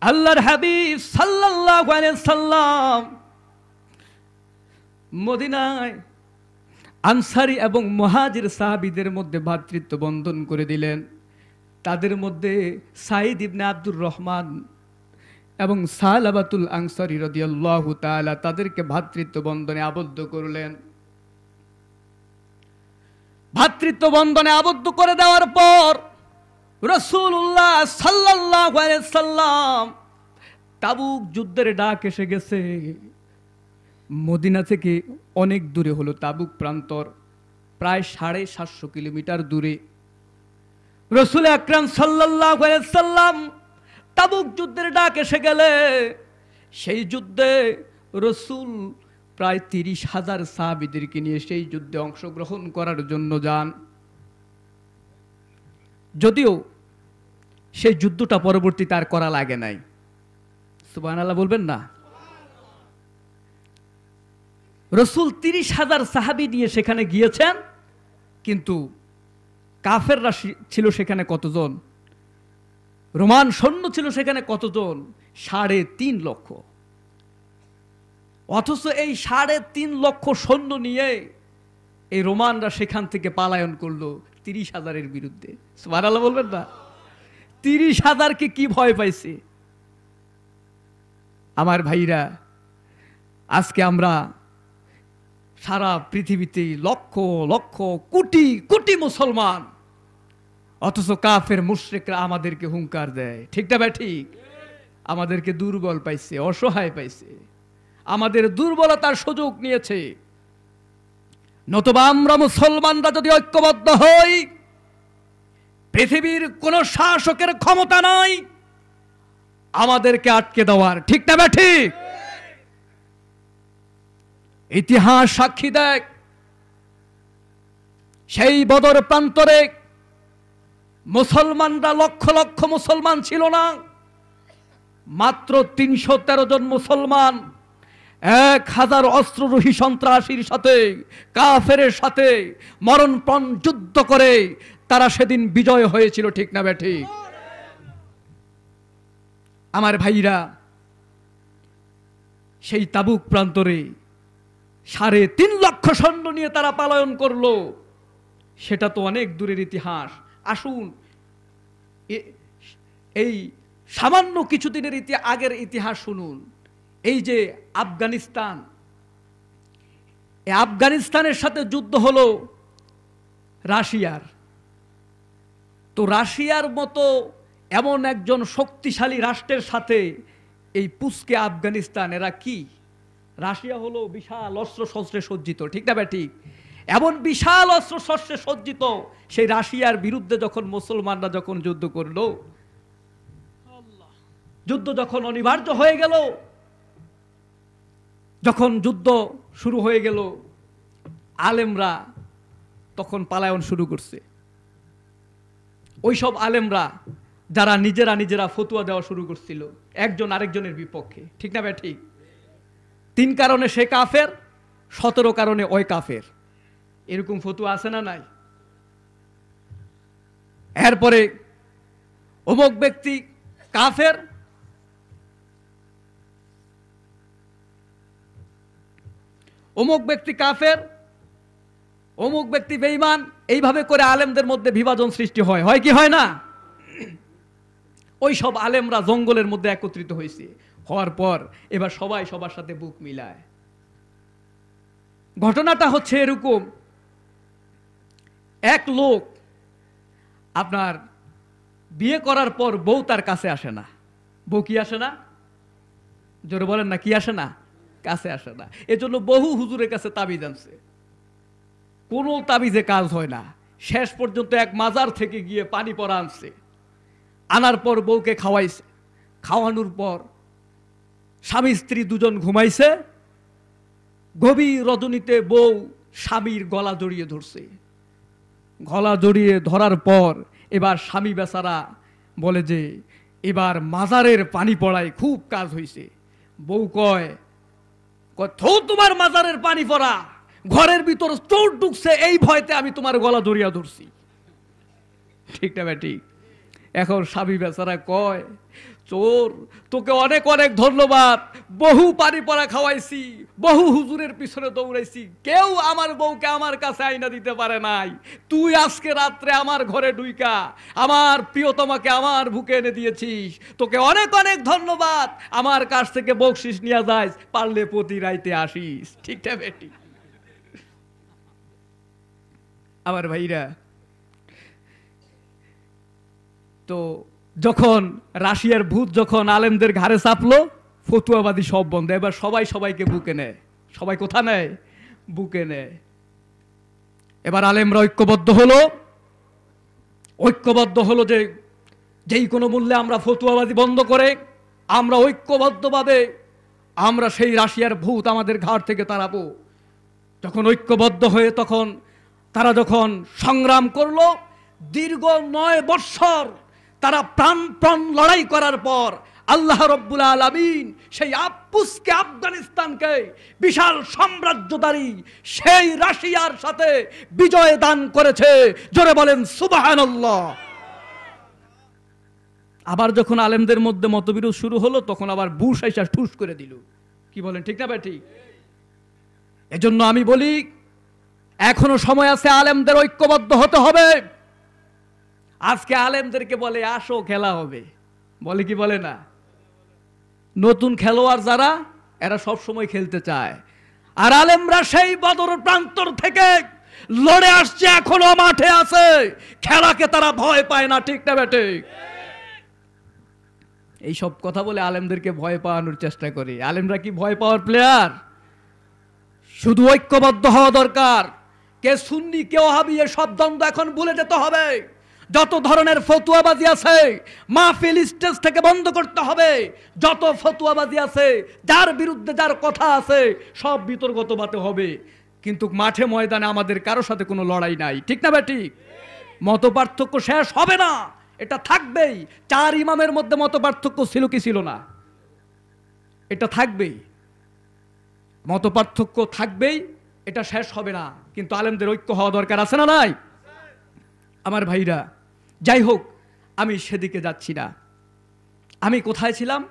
আল্লাহর হাবিব সাল্লাল্লাহু আলাইহি সাল্লাম মদিনায় আনসারী এবং মুহাজির সাহাবীদের মধ্যে ভ্রাতৃত্ব বন্ধন করে দিলেন। তাদের মধ্যে সাঈদ ইবনে আব্দুর রহমান এবং সালাবাতুল আনসারী রাদিয়াল্লাহু তাআলা তাদেরকে ভ্রাতৃত্ব বন্ধনে আবদ্ধ করলেন। ভ্রাতৃত্ব বন্ধনে আবদ্ধ করে দেওয়ার পর রাসূলুল্লাহ সাল্লাল্লাহু আলাইহি সাল্লাম, তাবুক যুদ্ধের ডাক এসে গেছে। মদিনা থেকে অনেক দূরে হলো তাবুক প্রান্তর, প্রায় 750 কিলোমিটার দূরে। রাসূল আকরাম সাল্লাল্লাহু আলাইহি সাল্লাম তাবুক যুদ্ধের ডাক এসে গেলে সেই যুদ্ধে রাসূল প্রায় 30,000 সাহাবীদেরকে নিয়ে সেই যুদ্ধে অংশগ্রহণ করার জন্য যান। যদিও সেই যুদ্ধটা পরবর্তীতে আর করা লাগে নাই। সুবহানাল্লাহ বলবেন না? রাসূল 30,000 সাহাবী নিয়ে সেখানে গিয়েছেন, কিন্তু কাফেররা ছিল সেখানে কতজন? রোমান সৈন্য ছিল সেখানে কতজন? 3.5 লক্ষ। অথচ এই 3.5 লক্ষ সৈন্য নিয়ে এই রোমানরা সেখান থেকে পালায়ন করলো 30,000-এর বিরুদ্ধে। সুবহানাল্লাহ বলবেন না? 30,000-কে কি ভয় পাইছে? আমার ভাইরা, আজকে আমরা সারা পৃথিবীতে লক্ষ লক্ষ কোটি কোটি মুসলমান, অথচ কাফের মুশরিকরা আমাদেরকে হুঙ্কার দেয়। ঠিক না ভাই? ঠিক। আমাদেরকে দুর্বল পাইছে, অসহায় পাইছে, আমাদের দুর্বলতার সুযোগ নিয়েছে। নতুবা আমরা মুসলমানরা যদি ঐক্যবদ্ধ হই, পৃথিবীর কোন শাসকের ক্ষমতা নাই আমাদেরকে আটকে দেওয়ার। ঠিক না ভাই? ঠিক। ইতিহাস সাক্ষী দেয়, সেই বদর প্রান্তরে মুসলমানরা লক্ষ লক্ষ মুসলমান ছিল না, মাত্র 313 জন মুসলমান 1000 অস্ত্ররোহী সন্ত্রাসীর সাথে, কাফেরের সাথে মরণপণ যুদ্ধ করে তারা সেদিন বিজয় হয়েছিল। ঠিক না ভাই? ঠিক। আমার ভাইরা, সেই তাবুক প্রান্তরে 3.5 লক্ষ সৈন্য নিয়ে তারা পালায়ন করলো। সেটা তো অনেক দূরের ইতিহাস। আসুন এই সামান্য কিছুদিনের আগের ইতিহাস শুনুন। এই যে আফগানিস্তান, এই আফগানিস্তানের সাথে যুদ্ধ হলো রাশিয়ার। তো রাশিয়ার মতো এমন একজন শক্তিশালী রাষ্ট্রের সাথে এই পুস্কে আফগানিস্তান, এরা কি? রাশিয়া হলো বিশাল অস্ত্র শস্ত্রে সজ্জিত। ঠিক না ভাই? ঠিক। এমন বিশাল অস্ত্র শস্ত্রে সজ্জিত সেই রাশিয়ার বিরুদ্ধে যখন মুসলমানরা যখন যুদ্ধ করলো, যুদ্ধ যখন অনিবার্য হয়ে গেল, যখন যুদ্ধ শুরু হয়ে গেল, আলেমরা তখন পালায়ন শুরু করছে। ওইসব আলেমরা যারা নিজেরা ফতোয়া দেওয়া শুরু করছিল একজন আরেকজনের বিপক্ষে। ঠিক না ভাই? ঠিক। 3 কারণে সে কাফের, 17 কারণে ওই কাফের, এরকম ফতোয়া আছে না নাই? এরপরে অমুক ব্যক্তি কাফের, অমুক ব্যক্তি কাফের, অমুক ব্যক্তি বেঈমান, এইভাবে করে আলেমদের মধ্যে বিভাজন সৃষ্টি হয়। হয় কি হয় না? ওই সব আলেমরা জঙ্গলের মধ্যে একত্রিত হয়েছে। হওয়ার পর এবার সবাই সবার সাথে বুক মিলায়। ঘটনাটা হচ্ছে এরকম, এক লোক আপনার বিয়ে করার পর বউ তার কাছে আসে না। বউ কি আসে না? জোরে বলেন না, কি আসে না? কাছে আসে না। এজন্য বহু হুজুরের কাছে তাবিজ আনছে, কোনো তাবিজে কাজ হয় না। শেষ পর্যন্ত এক মাজার থেকে গিয়ে পানি পড়া আনছে, আনার পর বউকে খাওয়াইছে। খাওয়ানোর পর স্বামী স্ত্রী দুজন ঘুমাইছে। গভীর রজনীতে বউ স্বামীর গলা জড়িয়ে ধরছে। গলা জড়িয়ে ধরার পর এবার স্বামী বেচারা বলে যে এবার মাজারের পানি পড়ায় খুব কাজ হয়েছে। বউ কয়, তোমার মাজারের পানি পড়া, ঘরের ভিতর চোর ঢুকছে এই ভয়তে আমি তোমার গলা জড়িয়ে ধরছি। ঠিক না ভাই? ঠিক। এখন স্বামী বেচারা কয়, চোর, তোকে অনেক অনেক ধন্যবাদ। বহু পানি পড়া খাওয়াইছি, বহু হুজুরের পিছনে দৌড়াইছি, কেউ আমার বউকে আমার কাছে আইনা দিতে পারে নাই। তুই আজকে রাত্রে আমার ঘরে ঢুইকা আমার প্রিয়তমাকে আমার বুকে এনে দিয়েছিস, তোকে অনেক অনেক ধন্যবাদ। আমার কাছ থেকে বকশিস নিয়ে যাইস, পারলে প্রতি রাইতে আসিস। ঠিকঠাক বেটি? আমার ভাইরা, তো যখন রাশিয়ার ভূত যখন আলেমদের ঘাড়ে চাপলো, ফতুয়াবাদী সব বন্ধ। এবার সবাই সবাইকে বুকে নেয়। সবাই কোথা নেয়? বুকে নেয়। এবার আলেমরা ঐক্যবদ্ধ হলো। ঐক্যবদ্ধ হলো যে যেই কোনো মূল্যে আমরা ফতুয়াবাদী বন্ধ করে আমরা ঐক্যবদ্ধভাবে আমরা সেই রাশিয়ার ভূত আমাদের ঘাড় থেকে তাড়াবো। যখন ঐক্যবদ্ধ হয়ে তখন তারা যখন সংগ্রাম করলো, দীর্ঘ 9 বৎসর তারা প্রাণপণ লড়াই করার পর আল্লাহ রব্বুল আলামিন সেই আব্বুসকে, আফগানিস্তানকে বিশাল সাম্রাজ্যদারী সেই রাশিয়ার সাথে বিজয় দান করেছে। জোরে বলেন সুবহানাল্লাহ। আবার যখন আলেমদের মধ্যে মতবিরোধ শুরু হলো, তখন আবার বুশ আইসা ঠুস করে দিল। কি বলেন, ঠিক না ভাই? ঠিক। এজন্য আমি বলি, এখনো সময় আছে, আলেমদের ঐক্যবদ্ধ হতে হবে। আজকে আলেমদেরকে বলে আসো খেলা হবে, বলে কি বলে না? নতুন খেলোয়াড় যারা, এরা সব সময় খেলতে চায়। আর আলেমরা সেই বদর প্রান্তর থেকে লড়ে আসছে, এখনো মাঠে আছে, খেলাকে তারা ভয় পায় না। ঠিক না বেটে? এই সব কথা বলে আলেমদেরকে ভয় পাওয়ানোর চেষ্টা করি। আলেমরা কি ভয় পাওয়ার প্লেয়ার? শুধু ঐক্যবদ্ধ হওয়া দরকার। কে সুন্নি কে ওয়াহাবি সব দ্বন্দ্ব এখন ভুলে যেতে হবে। যত ধরনের ফতুয়াবাজি আছে মাহফিল স্টেজ থেকে বন্ধ করতে হবে। যত ফতুয়াবাজি আছে, যার বিরুদ্ধে যার কথা আছে, সব বিতর্কতবাতে হবে। কিন্তু মাঠে ময়দানে আমাদের কারোর সাথে কোনো লড়াই নাই। ঠিক না ভাই? ঠিক। মত পার্থক্য শেষ হবে না, এটা থাকবেই। 4 ইমামের মধ্যে মত পার্থক্য ছিল কি ছিল না? এটা থাকবেই, মত পার্থক্য থাকবেই, এটা শেষ হবে না। কিন্তু আলেমদের ঐক্য হওয়া দরকার, আছে না নাই? আমার ভাইরা, যাই হোক, আমি সেদিকে যাচ্ছি না। আমি কোথায় ছিলাম?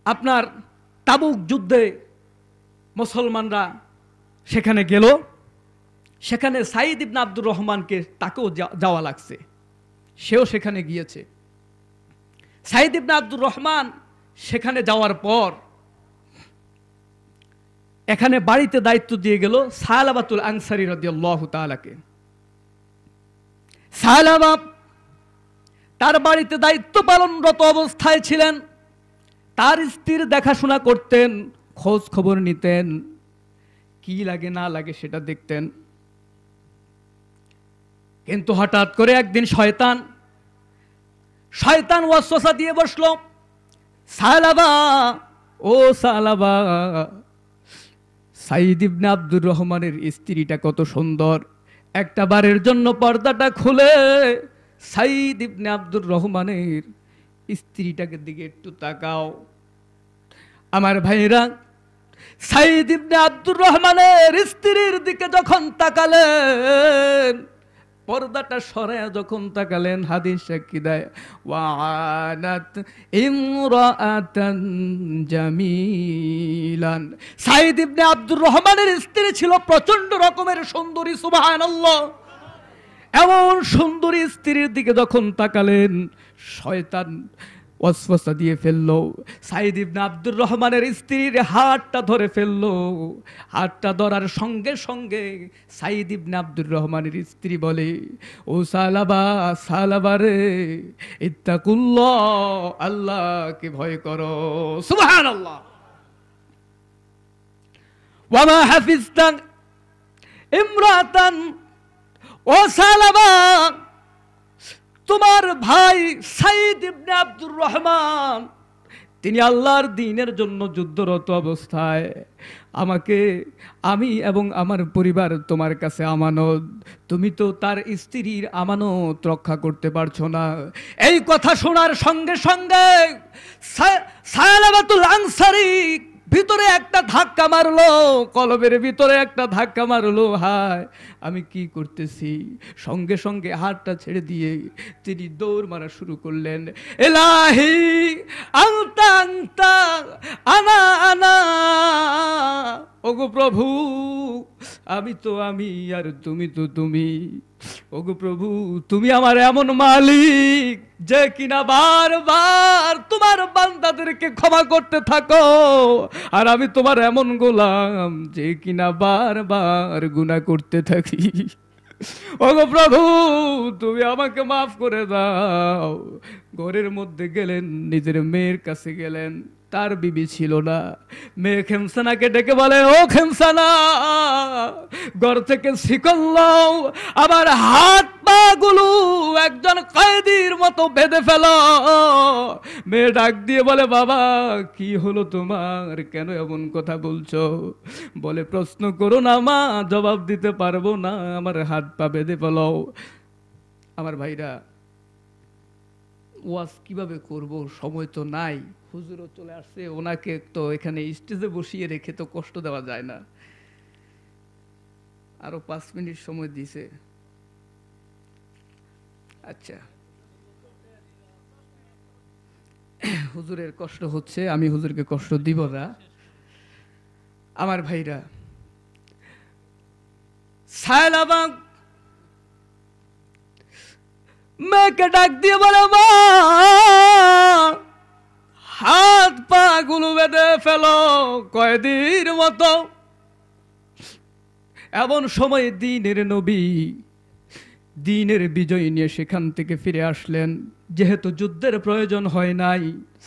আপনার তাবুক যুদ্ধে মুসলমানরা সেখানে গেল। সেখানে সাইদ ইবনে আব্দুর রহমানকে, তাকেও যাওয়া লাগছে, সেও সেখানে গিয়েছে। সাইদ ইবনে আব্দুর রহমান সেখানে যাওয়ার পর এখানে বাড়িতে দায়িত্ব দিয়ে গেল সালাবাতুল আনসারী রাদিয়াল্লাহু তাআলাকে। সালাবা তার বাড়িতে দায়িত্ব পালনরত অবস্থায় ছিলেন। তার স্ত্রীর দেখাশোনা করতেন, খোঁজ খবর নিতেন, কি লাগে না লাগে সেটা দেখতেন। কিন্তু হঠাৎ করে একদিন শয়তান ওয়াসওয়াসা দিয়ে বসলো, সালাবা, ও সালাবা, সাইদ ইবনে আব্দুর রহমানের স্ত্রীটা কত সুন্দর, একটা বারের জন্য পর্দাটা খুলে সাইদ ইবনে আব্দুর রহমানের স্ত্রীটাকে দিকে একটু তাকাও। আমার ভাইরা, সাইদ ইবনে আব্দুর রহমানের স্ত্রীর দিকে যখন তাকালেন, পর্দাটা সরায়া যখন তাকালেন, হাদিস সাক্ষী দেয়, ওয়ানাত ইমরাআতান জামিলান। সাইদ ইবনে আব্দুর রহমানের স্ত্রী ছিল প্রচন্ড রকমের সুন্দরী। সুবহানাল্লাহ। এমন সুন্দরী স্ত্রীর দিকে যখন তাকালেন, শয়তান ওয়াসওয়াসা দিয়ে ফেললো। সাইদ ইবনে আব্দুর রহমানের স্ত্রীর হাতটা ধরে ফেললো। হাতটা ধরার সঙ্গে সঙ্গে সাইদ ইবনে আব্দুর রহমানের স্ত্রী বলে, ও সালাবা, সালাবা রে, ইত্তাকুল্লাহ, আল্লাহকে ভয় করো। সুবহানাল্লাহ। ওয়ামা হাফিজতা ইমরাতান, ও সালাবা, তোমার ভাই সাইদ ইবনে আব্দুর রহমান, তিনি আল্লাহর দ্বীনের জন্য যুদ্ধরত অবস্থায়, আমি এবং আমার পরিবার তোমার কাছে আমানত। তুমি তো তার স্ত্রীর আমানত রক্ষা করতে পারছো না। এই কথা শোনার সঙ্গে সঙ্গে সালাবাতুল আনসারী ভিতরে একটা ধাক্কা মারলো, কলবের ভিতরে একটা ধাক্কা মারলো, হায় আমি কি করতেছি। সঙ্গে সঙ্গে হাতটা ছেড়ে দিয়ে তিনি দৌড় মারা শুরু করলেন। এলাহি আনতা আনতা আনা আনা, ওগো প্রভু আমি তো আমি আর তুমি তো তুমি। ওগো প্রভু তুমি আমার এমন মালিক যে কিনা বারবার তোমার বান্দাদেরকে ক্ষমা করতে থাকো, আর আমি তোমার এমন গোলাম যে কিনা বারবার গুনাহ করতে থাকি। ওগো প্রভু তুমি আমাকে মাফ করে দাও। ঘরের মধ্যে গেলেন, নিজের মেয়ের কাছে গেলেন, তার বিবি ছিল না। মেয়ে খেমসানাকে ডেকে বলে, ও খেমসানা ঘর থেকে শিকল নাও, আবার হাত পা গুলো একজন কয়েদির মতো বেঁধে ফেলো। মেয়ে ডাক দিয়ে বলে, বাবা কি হলো তোমার, কেন এমন কথা বলছো? বলে, প্রশ্ন করো না মা, জবাব দিতে পারবো না, আমার হাত পা বেঁধে ফেলো। আমার ভাইরা, ওয়াজ কিভাবে করব, সময় তো নাই। হুজুরও চলে আসছে, ওনাকে তো এখানে স্টেজে বসিয়ে রেখে তো কষ্ট দেওয়া যায় না। আরো 5 মিনিট সময় দিছে। আচ্ছা, হুজুরের কষ্ট হচ্ছে, আমি হুজুরকে কষ্ট দিব না। আমার ভাইরা, সায়লাবা মেয়েকে ডাক দিয়ে বলে, মা হাত পা গুলো বেঁধে ফেলো কয়েদির মতো। এমন সময় দ্বীনের নবী দ্বীনের বিজয় নিয়ে সেখান থেকে ফিরে আসলেন। যেহেতু যুদ্ধের প্রয়োজন হয় নাই,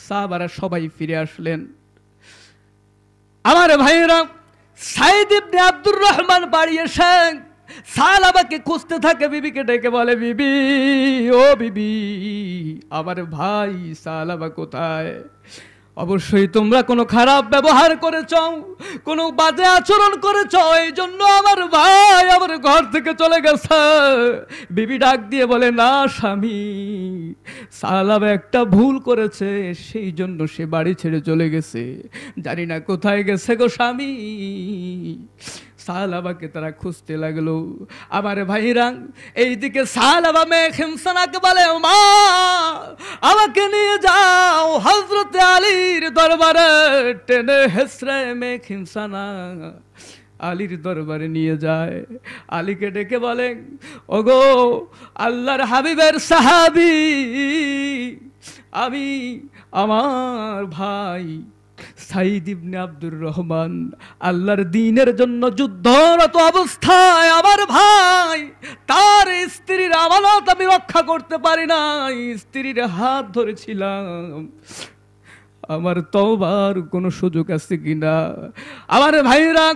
সাহাবারা সবাই ফিরে আসলেন। আমার ভাইয়েরা, সাইদ ইবনে আব্দুর রহমান বাড়ি এসে সালাবাকে খুঁজতে থাকে। বিবিকে ডেকে বলে, বিবি ও বিবি, আমার ভাই সালাবা কোথায়? অবশ্যই তোমরা কোনো খারাপ ব্যবহার করেছ, কোনো বাজে আচরণ করেছ, এই জন্য আমার ভাই আমার ঘর থেকে চলে গেছে। বিবি ডাক দিয়ে বলে, না স্বামী, সালাবা একটা ভুল করেছে, সেই জন্য সে বাড়ি ছেড়ে চলে গেছে, জানি না কোথায় গেছে গো স্বামী। সালাবাকে তারা খুঁজতে লাগলো। আমার ভাইরা, এইদিকে সালাবা মেয়ে খেমসানাকে বলে, মা আমাকে নিয়ে যাও হযরত আলীর দরবারে। টেনে হেসরে মেয়ে খেমসানা আলীর দরবারে নিয়ে যায়। আলীকে ডেকে বলে, ওগো আল্লাহর হাবিবের সাহাবী, আমি আমার ভাই সাইদ ইবনে আব্দুর রহমান আল্লাহর দ্বীনের জন্য যুদ্ধরত অবস্থায় আমার ভাই তার স্ত্রীর আমানত আমি রক্ষা করতে পারি না, স্ত্রীর হাত ধরেছিলাম, আমার তওবার কোনো সুযোগ আছে কিনা? আমার ভাইরা,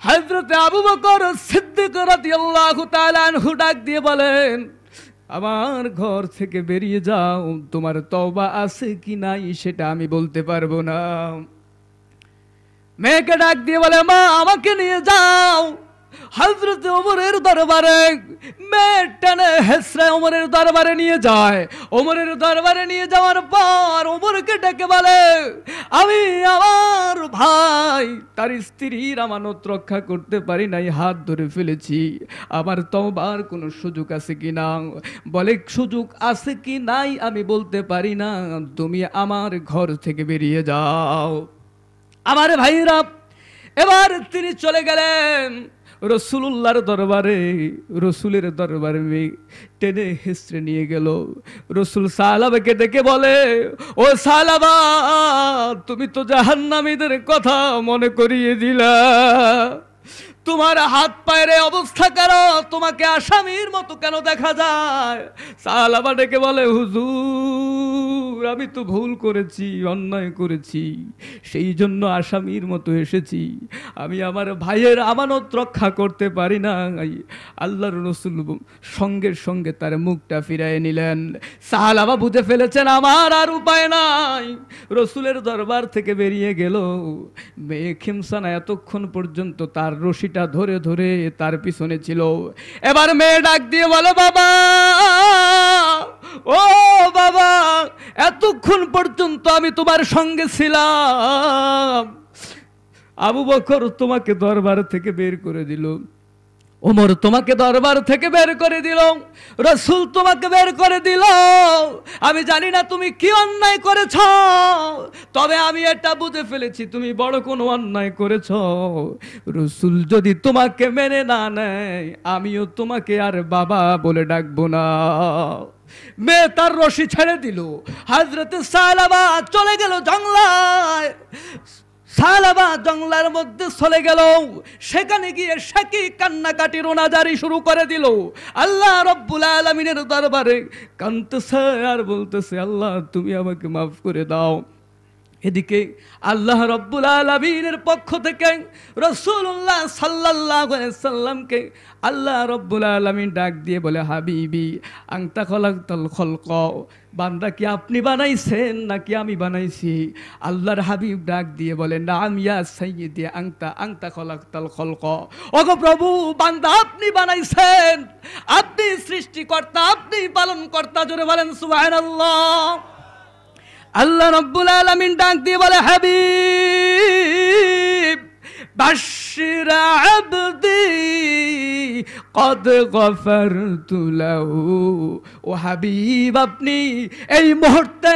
হযরতে আবু বকর সিদ্দিক রাদিয়াল্লাহু তাআলা আনহু ডাক দিয়ে বলেন, আমার ঘর থেকে বেরিয়ে যাও, তোমার তওবা আছে কি নাই সেটা আমি বলতে পারবো না। মেয়েকে ডাক দিয়ে বলে, মা আমাকে নিয়ে যাও হযরত ওমরের দরবারে। মেয়ে টেনে হেসরে ওমরের দরবারে নিয়ে যায়। ওমরের দরবারে নিয়ে যাওয়ার পর ওমরকে ডেকে বলে, আমি আমার ভাই তার স্ত্রীর আমানত রক্ষা করতে পারি নাই, হাত ধরে ফেলেছি, আমার তওবার কোনো সুযোগ আছে কি না? বলে, সুযোগ আছে কি নাই আমি বলতে পারি না, তুমি আমার ঘর থেকে বেরিয়ে যাও। আমার ভাইরা, এবার তিনি চলে গেলেন রসুলুল্লাহর দরবারে। রসুলের দরবারে টেনে হেসড়ে নিয়ে গেল। রসুল সালাবাকে ডেকে বলে, ও সালাবা, তুমি তো জাহান্নামীদের কথা মনে করিয়ে দিলা, তোমার হাত পায়ের অবস্থা কেন? তোমাকে আসামির মতো কেন দেখা যায়? সালাবা ডেকে বলে, হুজুর আমি তো ভুল করেছি, অন্যায় করেছি, সেই জন্য আসামির মতো এসেছি, আমি আমার ভাইয়ের আমানত রক্ষা করতে পারি না। আল্লাহর রাসূল সঙ্গে সঙ্গে তার মুখটা ফিরিয়ে নিলেন। সালাবা বুঝে ফেলেছেন আমার আর উপায় নাই, রসুলের দরবার থেকে বেরিয়ে গেল। মেয়ে খিমসানা এতক্ষণ পর্যন্ত তার রশিটা ধরে ধরে তার পিছনে ছিল। এবার মেয়ে ডাক দিয়ে বলে, বাবা ও বাবা, এতক্ষণ পর্যন্ত আমি তোমার সঙ্গে ছিলাম, আবু বকর তোমাকে দরবার থেকে বের করে দিল, ওমর তোমাকে দরবার থেকে বের করে দিল, রাসূল তোমাকে বের করে দিল। আমি জানি না তুমি কি অন্যায় করেছ, তবে আমি এটা বুঝে ফেলেছি তুমি বড় কোনো অন্যায় করেছ। রাসূল যদি তোমাকে মেনে না নেয়, আমিও তোমাকে আর বাবা বলে ডাকবো না। মেয়ে তার রশি ছেড়ে দিল, হযরত সালাবা চলে গেল জঙ্গলায়। সালাবা জঙ্গলার মধ্যে চলে গেল, সেখানে গিয়ে সাকি কান্নাকাটি রোনাজারি শুরু করে দিল। আল্লাহ রব্বুল আলামিনের দরবারে কাঁদতেছে আর বলতেছে, আল্লাহ তুমি আমাকে মাফ করে দাও। এদিকে আল্লাহ রব্বুল আলামিনের পক্ষ থেকে রাসূলুল্লাহ সাল্লাল্লাহু আলাইহি সাল্লামকে আল্লাহ রব্বুল আলামিন ডাক দিয়ে বলে, হাবিবি আনতা খলাকতাল খলক, বান্দা কি আপনি বানাইছেন নাকি আমি বানাইছি? আল্লাহর হাবিব ডাক দিয়ে বলে, নাম ইয়া সাইয়্যিদি আনতা খলাকতাল খলক। ওগো প্রভু, বান্দা আপনি বানাইছেন, আপনি সৃষ্টিকর্তা, আপনি পালনকর্তা। জোরে বলেন সুবহানাল্লাহ। আল্লাহ রাব্বুল আলামিন ডাক দিয়ে বলে, হাবিব বাশির আবদি কদ গফারতু লাহু। ও হাবিব, আপনি এই মুহূর্তে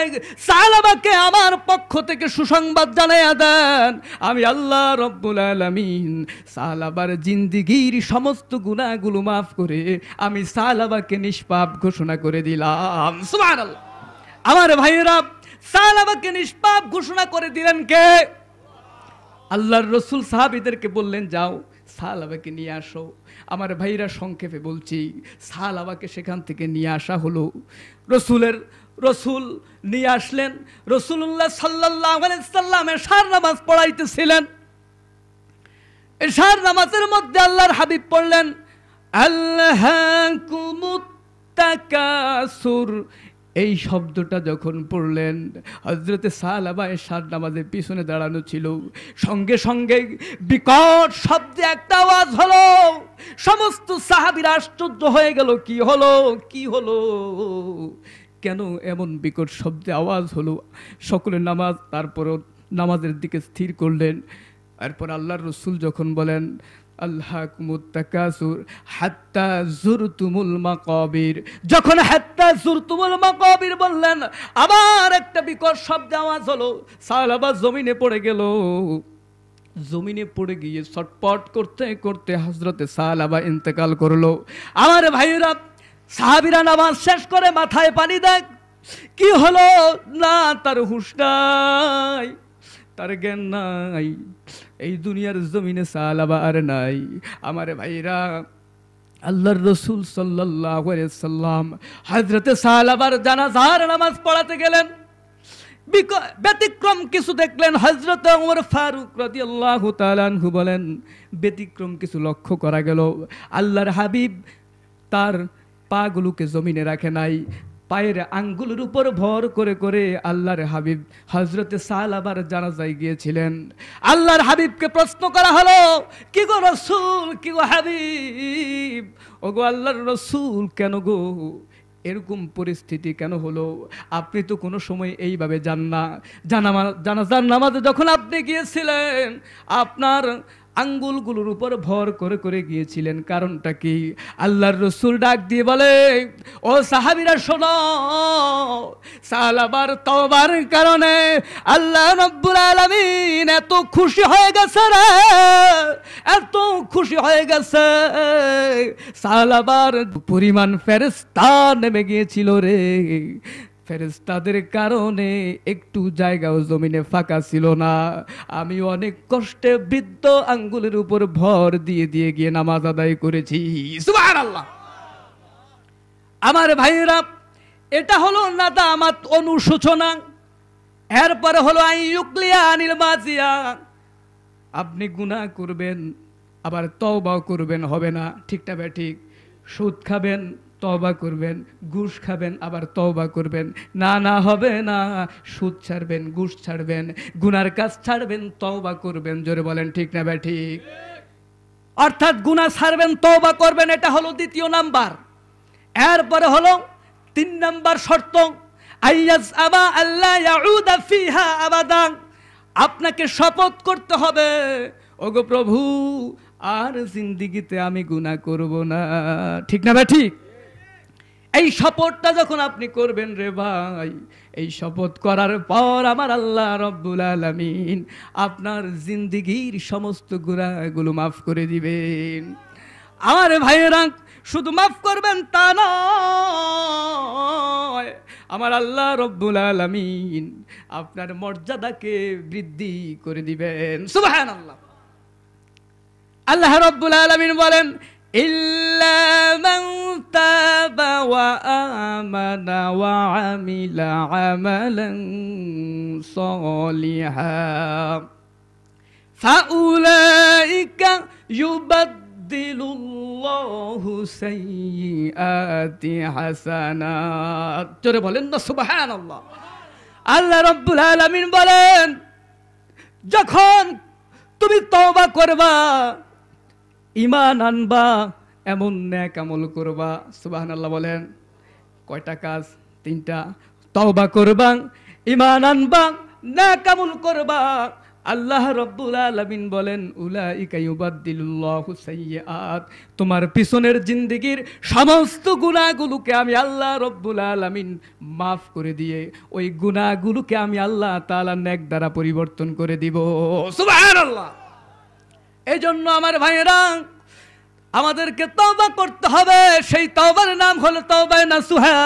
সালাবাকে আমার পক্ষ থেকে সুসংবাদ জানাইয়া দেন, আমি আল্লাহ রাব্বুল আলামিন সালাবার জিন্দেগীর সমস্ত গুনাহগুলো মাফ করে আমি সালাবাকে নিষ্পাপ ঘোষণা করে দিলাম। সুবহানাল্লাহ। আমার ভাইয়েরা, সালাবাকে নিষ্পাপ ঘোষণা করে দিলেন কে? আল্লাহর রাসূল সাহাবীদেরকে বললেন, যাও সালাবাকে নিয়ে আসো। আমার ভাইরা, সংক্ষেপে বলছি, সালাবাকে সেখান থেকে নিয়ে আসা হলো। রসুল নিয়ে আসলেন। রাসূলুল্লাহ সাল্লাল্লাহু আলাইহি সাল্লাম এশার নামাজ পড়াইতেছিলেন। এশার নামাজের মধ্যে আল্লাহর হাবিব পড়লেন, আল্লাহাকুমুত তাকাসুর। এই শব্দটা যখন পড়লেন, হযরতে সালাবা এশার নামাজের পিছনে দাঁড়ানো ছিল, সঙ্গে সঙ্গে বিকট শব্দে একটা আওয়াজ হলো। সমস্ত সাহাবীরা আশ্চর্য হয়ে গেল, কি হলো, কি হলো, কেন এমন বিকট শব্দে আওয়াজ হলো? সকলে তারপরও নামাজের দিকে স্থির করলেন। এরপর আল্লাহর রাসূল যখন বলেন, আল্লাহকুমুত তাকাসুর হাত্তা যুরতুমুল মাকাবির, যখন হাত্তা যুরতুমুল মাকাবির বললেন, আবার একটা বিকট শব্দে আওয়াজ হলো। সালাবা জমিনে পড়ে গেল। জমিনে পড়ে গিয়ে ছটপট করতে করতে হযরতে সালাবা ইন্তেকাল করলো। আমার ভাইরা, সাহাবীরা নামাজ শেষ করে মাথায় পানি দেয়, কি হলো? না তার হুঁশ নাই, তার জ্ঞান নাই, এই দুনিয়ার জমিনে সালাবা আর নাই। আমার ভাইরা, আল্লাহর রাসূল সাল্লাল্লাহু আলাইহি সাল্লাম হযরতে সালাবার জানাজার নামাজ পড়াতে গেলেন। ব্যতিক্রম কিছু দেখলেন। হযরতে ওমর ফারুক রাদিয়াল্লাহু তাআলা আনহু বলেন, ব্যতিক্রম কিছু লক্ষ্য করা গেল। আল্লাহর হাবিব তার পাগুলোকে জমিনে রাখে নাই, পায়ের আঙ্গুলের উপর ভর করে করে আল্লাহর হাবিব হযরতে সালাবার জানাজায় গিয়েছিলেন। আল্লাহর হাবিবকে প্রশ্ন করা হলো, কি গো রাসূল, কি গো হাবিব, ওগো আল্লাহর রাসূল, কেন গো এরকম পরিস্থিতি কেন হলো? আপনি তো কোনো সময় এইভাবে যান না। জানাজার নামাজে যখন আপনি গিয়েছিলেন, আপনার আঙ্গুলগুলোর উপর ভর করে করে গিয়েছিলেন, কারণটা কি? আল্লাহর রাসূল ডাক দিয়ে বলে, ও সাহাবীরা শোনো, সালাবার তওবার কারণে আল্লাহ রাব্বুল আলামিন এত খুশি হয়ে গেছে রে, এত খুশি হয়ে গেছে, সালাবার পরিমাণ ফেরেশতা নেমে গিয়েছিল রে। ফেরেশতাদের কারণে একটু জায়গাও জমিনে ফাঁকা ছিল না। আমি অনেক কষ্টে বৃদ্ধ আঙ্গুলের উপর ভর দিয়ে দিয়ে গিয়ে নামাজ আদায় করেছি। সুবহানাল্লাহ। আমার ভাইয়েরা, এটা হলো নাদামাত, অনুশোচনা। এরপরে হলো আইয়ুকলিয়া আনিল মাজিয়া। আপনি গুনাহ করবেন, আবার তওবা করবেন, হবে না, ঠিকটা বে ঠিক। সুদ খাবেন, তওবা করবেন, ঘুষ খাবেন, আবার তওবা করবেন, না না হবে না। সুদ ছাড়বেন, ঘুষ ছাড়বেন, গুনার কাজ ছাড়বেন, তওবা করবেন। জোরে বলেন ঠিক না বে ঠিক? অর্থাৎ গুনাহ ছাড়বেন, তওবা করবেন, এটা হলো দ্বিতীয় নাম্বার। এরপরে হলো 3 নাম্বার শর্ত, আইয়াজ আবা আল্লাহ ইয়াউদা ফিহা আবাদা। আপনাকে শপথ করতে হবে, ওগো প্রভু আর জিন্দিগিতে আমি গুনাহ করব না। ঠিক না ভাই? ঠিক। এই শপথটা যখন আপনি করবেন রে ভাই, এই শপথ করার পর আমার আল্লাহ রব্বুল আলামিন আপনার জিন্দিগির সমস্ত গুনাহগুলো মাফ করে দিবেন। আমার ভাইয়েরা, শুধু মাফ করবেন তা নয়, আমার আল্লাহ রব্বুল আলামিন আপনার মর্যাদাকে বৃদ্ধি করে দিবেন। সুবহানাল্লাহ। আল্লাহ রব্বুল আলামিন বলেন, ইল্লা মান তাবা ওয়া আমানা ওয়া আমিলা আমালান সালিহান ফাউলাইকা ইউবাদদিলুল্লাহু সাইয়্যাতি হাসানাত। জোরে বলেন না সুবহানাল্লাহ। আল্লাহ রব্বুল আলামিন বলেন, যখন তুমি তওবা করবা, ঈমান আনবা, এমন নেক আমল করবা। সুবহানাল্লাহ বলেন। কয়টা কাজ? 3টা। তওবা করবা, ঈমান আনবা, নেক আমল করবা। আল্লাহ রব্বুল আলামিন বলেন, উলাইকা ইউবাদদিলুল্লাহু সাইয়্যাত, তোমার পিছনের জিন্দেগির সমস্ত গুনাহগুলোকে আমি আল্লাহ রব্বুল আলামিন মাফ করে দিয়ে ওই গুনাহগুলোকে আমি আল্লাহ তাআলা নেক দ্বারা পরিবর্তন করে দিব। সুবহানাল্লাহ। এই জন্য আমার ভাইয়েরা, আমাদেরকে তওবা করতে হবে। সেই তওবার নাম হলো তওবায়ে নাসুহা।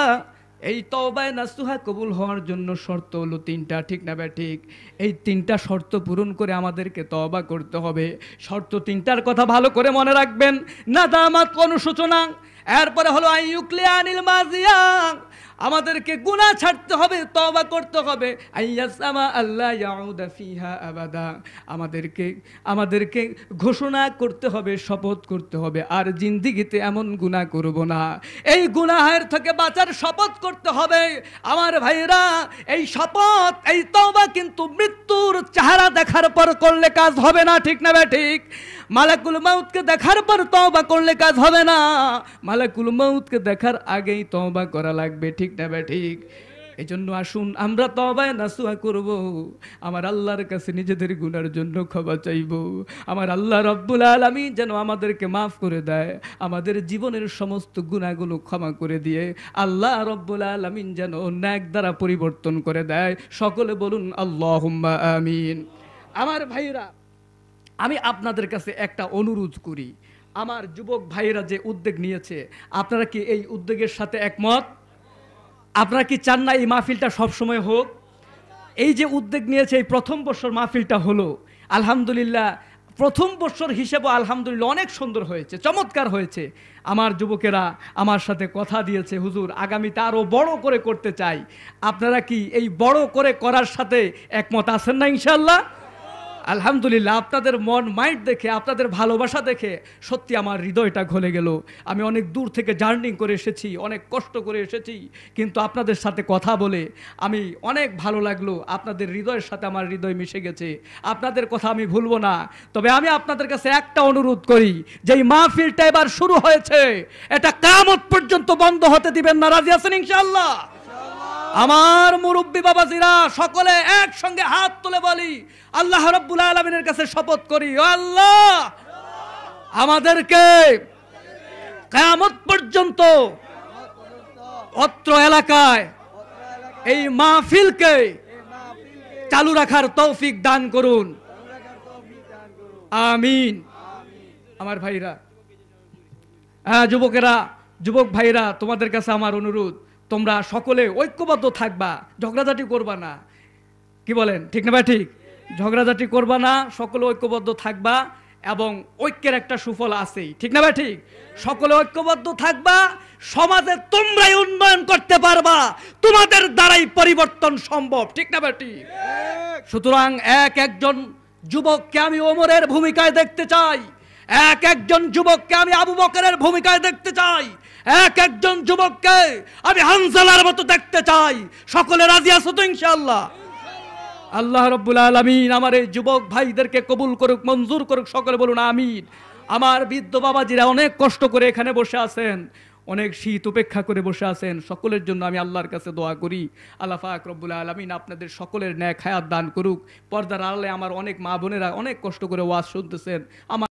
এই তওবায়ে নাসুহা কবুল হওয়ার জন্য শর্ত হলো 3টা। ঠিক না ভাই? ঠিক। এই 3টা শর্ত পূরণ করে আমাদেরকে তওবা করতে হবে। শর্ত 3টার কথা ভালো করে মনে রাখবেন। নাদামাত, অনুশোচনা, এরপরে হলো আইয়ুকলিয়ানিল মাজিয়া, আমাদেরকে গুনাহ ছাড়তে হবে, তওবা করতে হবে। আইয়াসামা আল্লাহ ইয়াউদা ফিহা আবাদা, আমাদেরকে ঘোষণা করতে হবে, শপথ করতে হবে, আর জিন্দেগিতে এমন গুনাহ করব না। এই গুনাহের থেকে বাঁচার শপথ করতে হবে। আমার ভাইরা, এই শপথ, এই তওবা কিন্তু মৃত্যুর চেহারা দেখার পর করলে কাজ হবে না। ঠিক না ভাই? ঠিক। মালাকুল মাউতকে দেখার পর তওবা করলে কাজ হবে না, মালাকুল মাউতকে দেখার আগেই তওবা করা লাগবে। ঠিক না ভাই? ঠিক। এই জন্য আসুন আমরা তওবায়ে নাসুহা করব, আমার আল্লাহর কাছে নিজেদের গুনার জন্য ক্ষমা চাইব। আমার আল্লাহ রব্বুল আলামিন যেন আমাদেরকে মাফ করে দেয়, আমাদের জীবনের সমস্ত গুনাহগুলো ক্ষমা করে দিয়ে আল্লাহ রব্বুল আলামিন যেন নেক দ্বারা পরিবর্তন করে দেয়। সকলে বলুন আল্লাহুম্মা আমিন। আমার ভাইরা, আমি আপনাদের কাছে একটা অনুরোধ করি, আমার যুবক ভাইয়েরা যে উদ্যোগ নিয়েছে, আপনারা কি এই উদ্যোগের সাথে একমত? আপনারা কি চান না এই মাহফিলটা সবসময় হোক? এই যে উদ্যোগ নিয়েছে, এই প্রথম বছর মাহফিলটা হলো, আলহামদুলিল্লাহ, প্রথম বছর হিসেবে আলহামদুলিল্লাহ অনেক সুন্দর হয়েছে, চমৎকার হয়েছে। আমার যুবকেরা আমার সাথে কথা দিয়েছে, হুজুর আগামীতে আরও বড় করে করতে চাই। আপনারা কি এই বড় করে করার সাথে একমত আছেন না? ইনশাআল্লাহ। আলহামদুলিল্লাহ, আপনাদের মন মাইন্ড দেখে, আপনাদের ভালোবাসা দেখে সত্যি আমার হৃদয়টা গলে গেল। আমি অনেক দূর থেকে জার্নি করে এসেছি, অনেক কষ্ট করে এসেছি, কিন্তু আপনাদের সাথে কথা বলে আমি অনেক ভালো লাগলো। আপনাদের হৃদয়ের সাথে আমার হৃদয় মিশে গেছে। আপনাদের কথা আমি ভুলবো না। তবে আমি আপনাদের কাছে একটা অনুরোধ করি, যে এই মাহফিলটা এবার শুরু হয়েছে, এটা কিয়ামত পর্যন্ত বন্ধ হতে দিবেন না। রাজি আছেন ইনশাআল্লাহ? আমার মুরব্বী বাবাজিরা সকলে একসঙ্গে হাত তুলে বলি, আল্লাহ রাব্বুল আলামিনের কাছে শপথ করি, ও আল্লাহ, আমাদেরকে কিয়ামত পর্যন্ত অত্র এলাকায় এই মাহফিলকে চালু রাখার তৌফিক দান করুন। আমিন। আমার ভাইরা, যুবকেরা, যুবক ভাইরা, তোমাদের কাছে আমার অনুরোধ, তোমরা সকলে ঐক্যবদ্ধ থাকবা, ঝগড়াঝাটি করবা না। কি বলেন? ঠিক না ভাই? ঠিক। ঝগড়াঝাটি করবা না, সকলে ঐক্যবদ্ধ থাকবা, এবং ঐক্যের একটা সুফল আছেই। ঠিক না ভাই? ঠিক। সকলে ঐক্যবদ্ধ থাকবা, সমাজে তোমরাই উন্নয়ন করতে পারবা, তোমাদের দ্বারাই পরিবর্তন সম্ভব। ঠিক না ভাই? ঠিক। সুতরাং একজন যুবককে আমি ওমরের ভূমিকায় দেখতে চাই, একজন যুবককে আমি আবু বকরের ভূমিকায় দেখতে চাই, একজন যুবককে আমি হানজালার মতো দেখতে চাই। সকলে রাজি আছো তো ইনশাআল্লাহ? আল্লাহ রাব্বুল আলামিন আমার এই যুবক ভাইদেরকে কবুল করুক, মঞ্জুর করুক। সকলে বলুন আমিন। আমার বৃদ্ধ বাবাজিরা অনেক কষ্ট করে এখানে বসে আছেন, অনেক শীত উপেক্ষা করে বসে আছেন, সকলের জন্য আমি আল্লাহর কাছে দোয়া করি আল্লাহ পাক রব্বুল আলামিন আপনাদের সকলের ন্যাক হায়াত দান করুক। পর্দার আড়ালে আমার অনেক মা বোনেরা অনেক কষ্ট করে ওয়াজ শুনতেছেন। আমার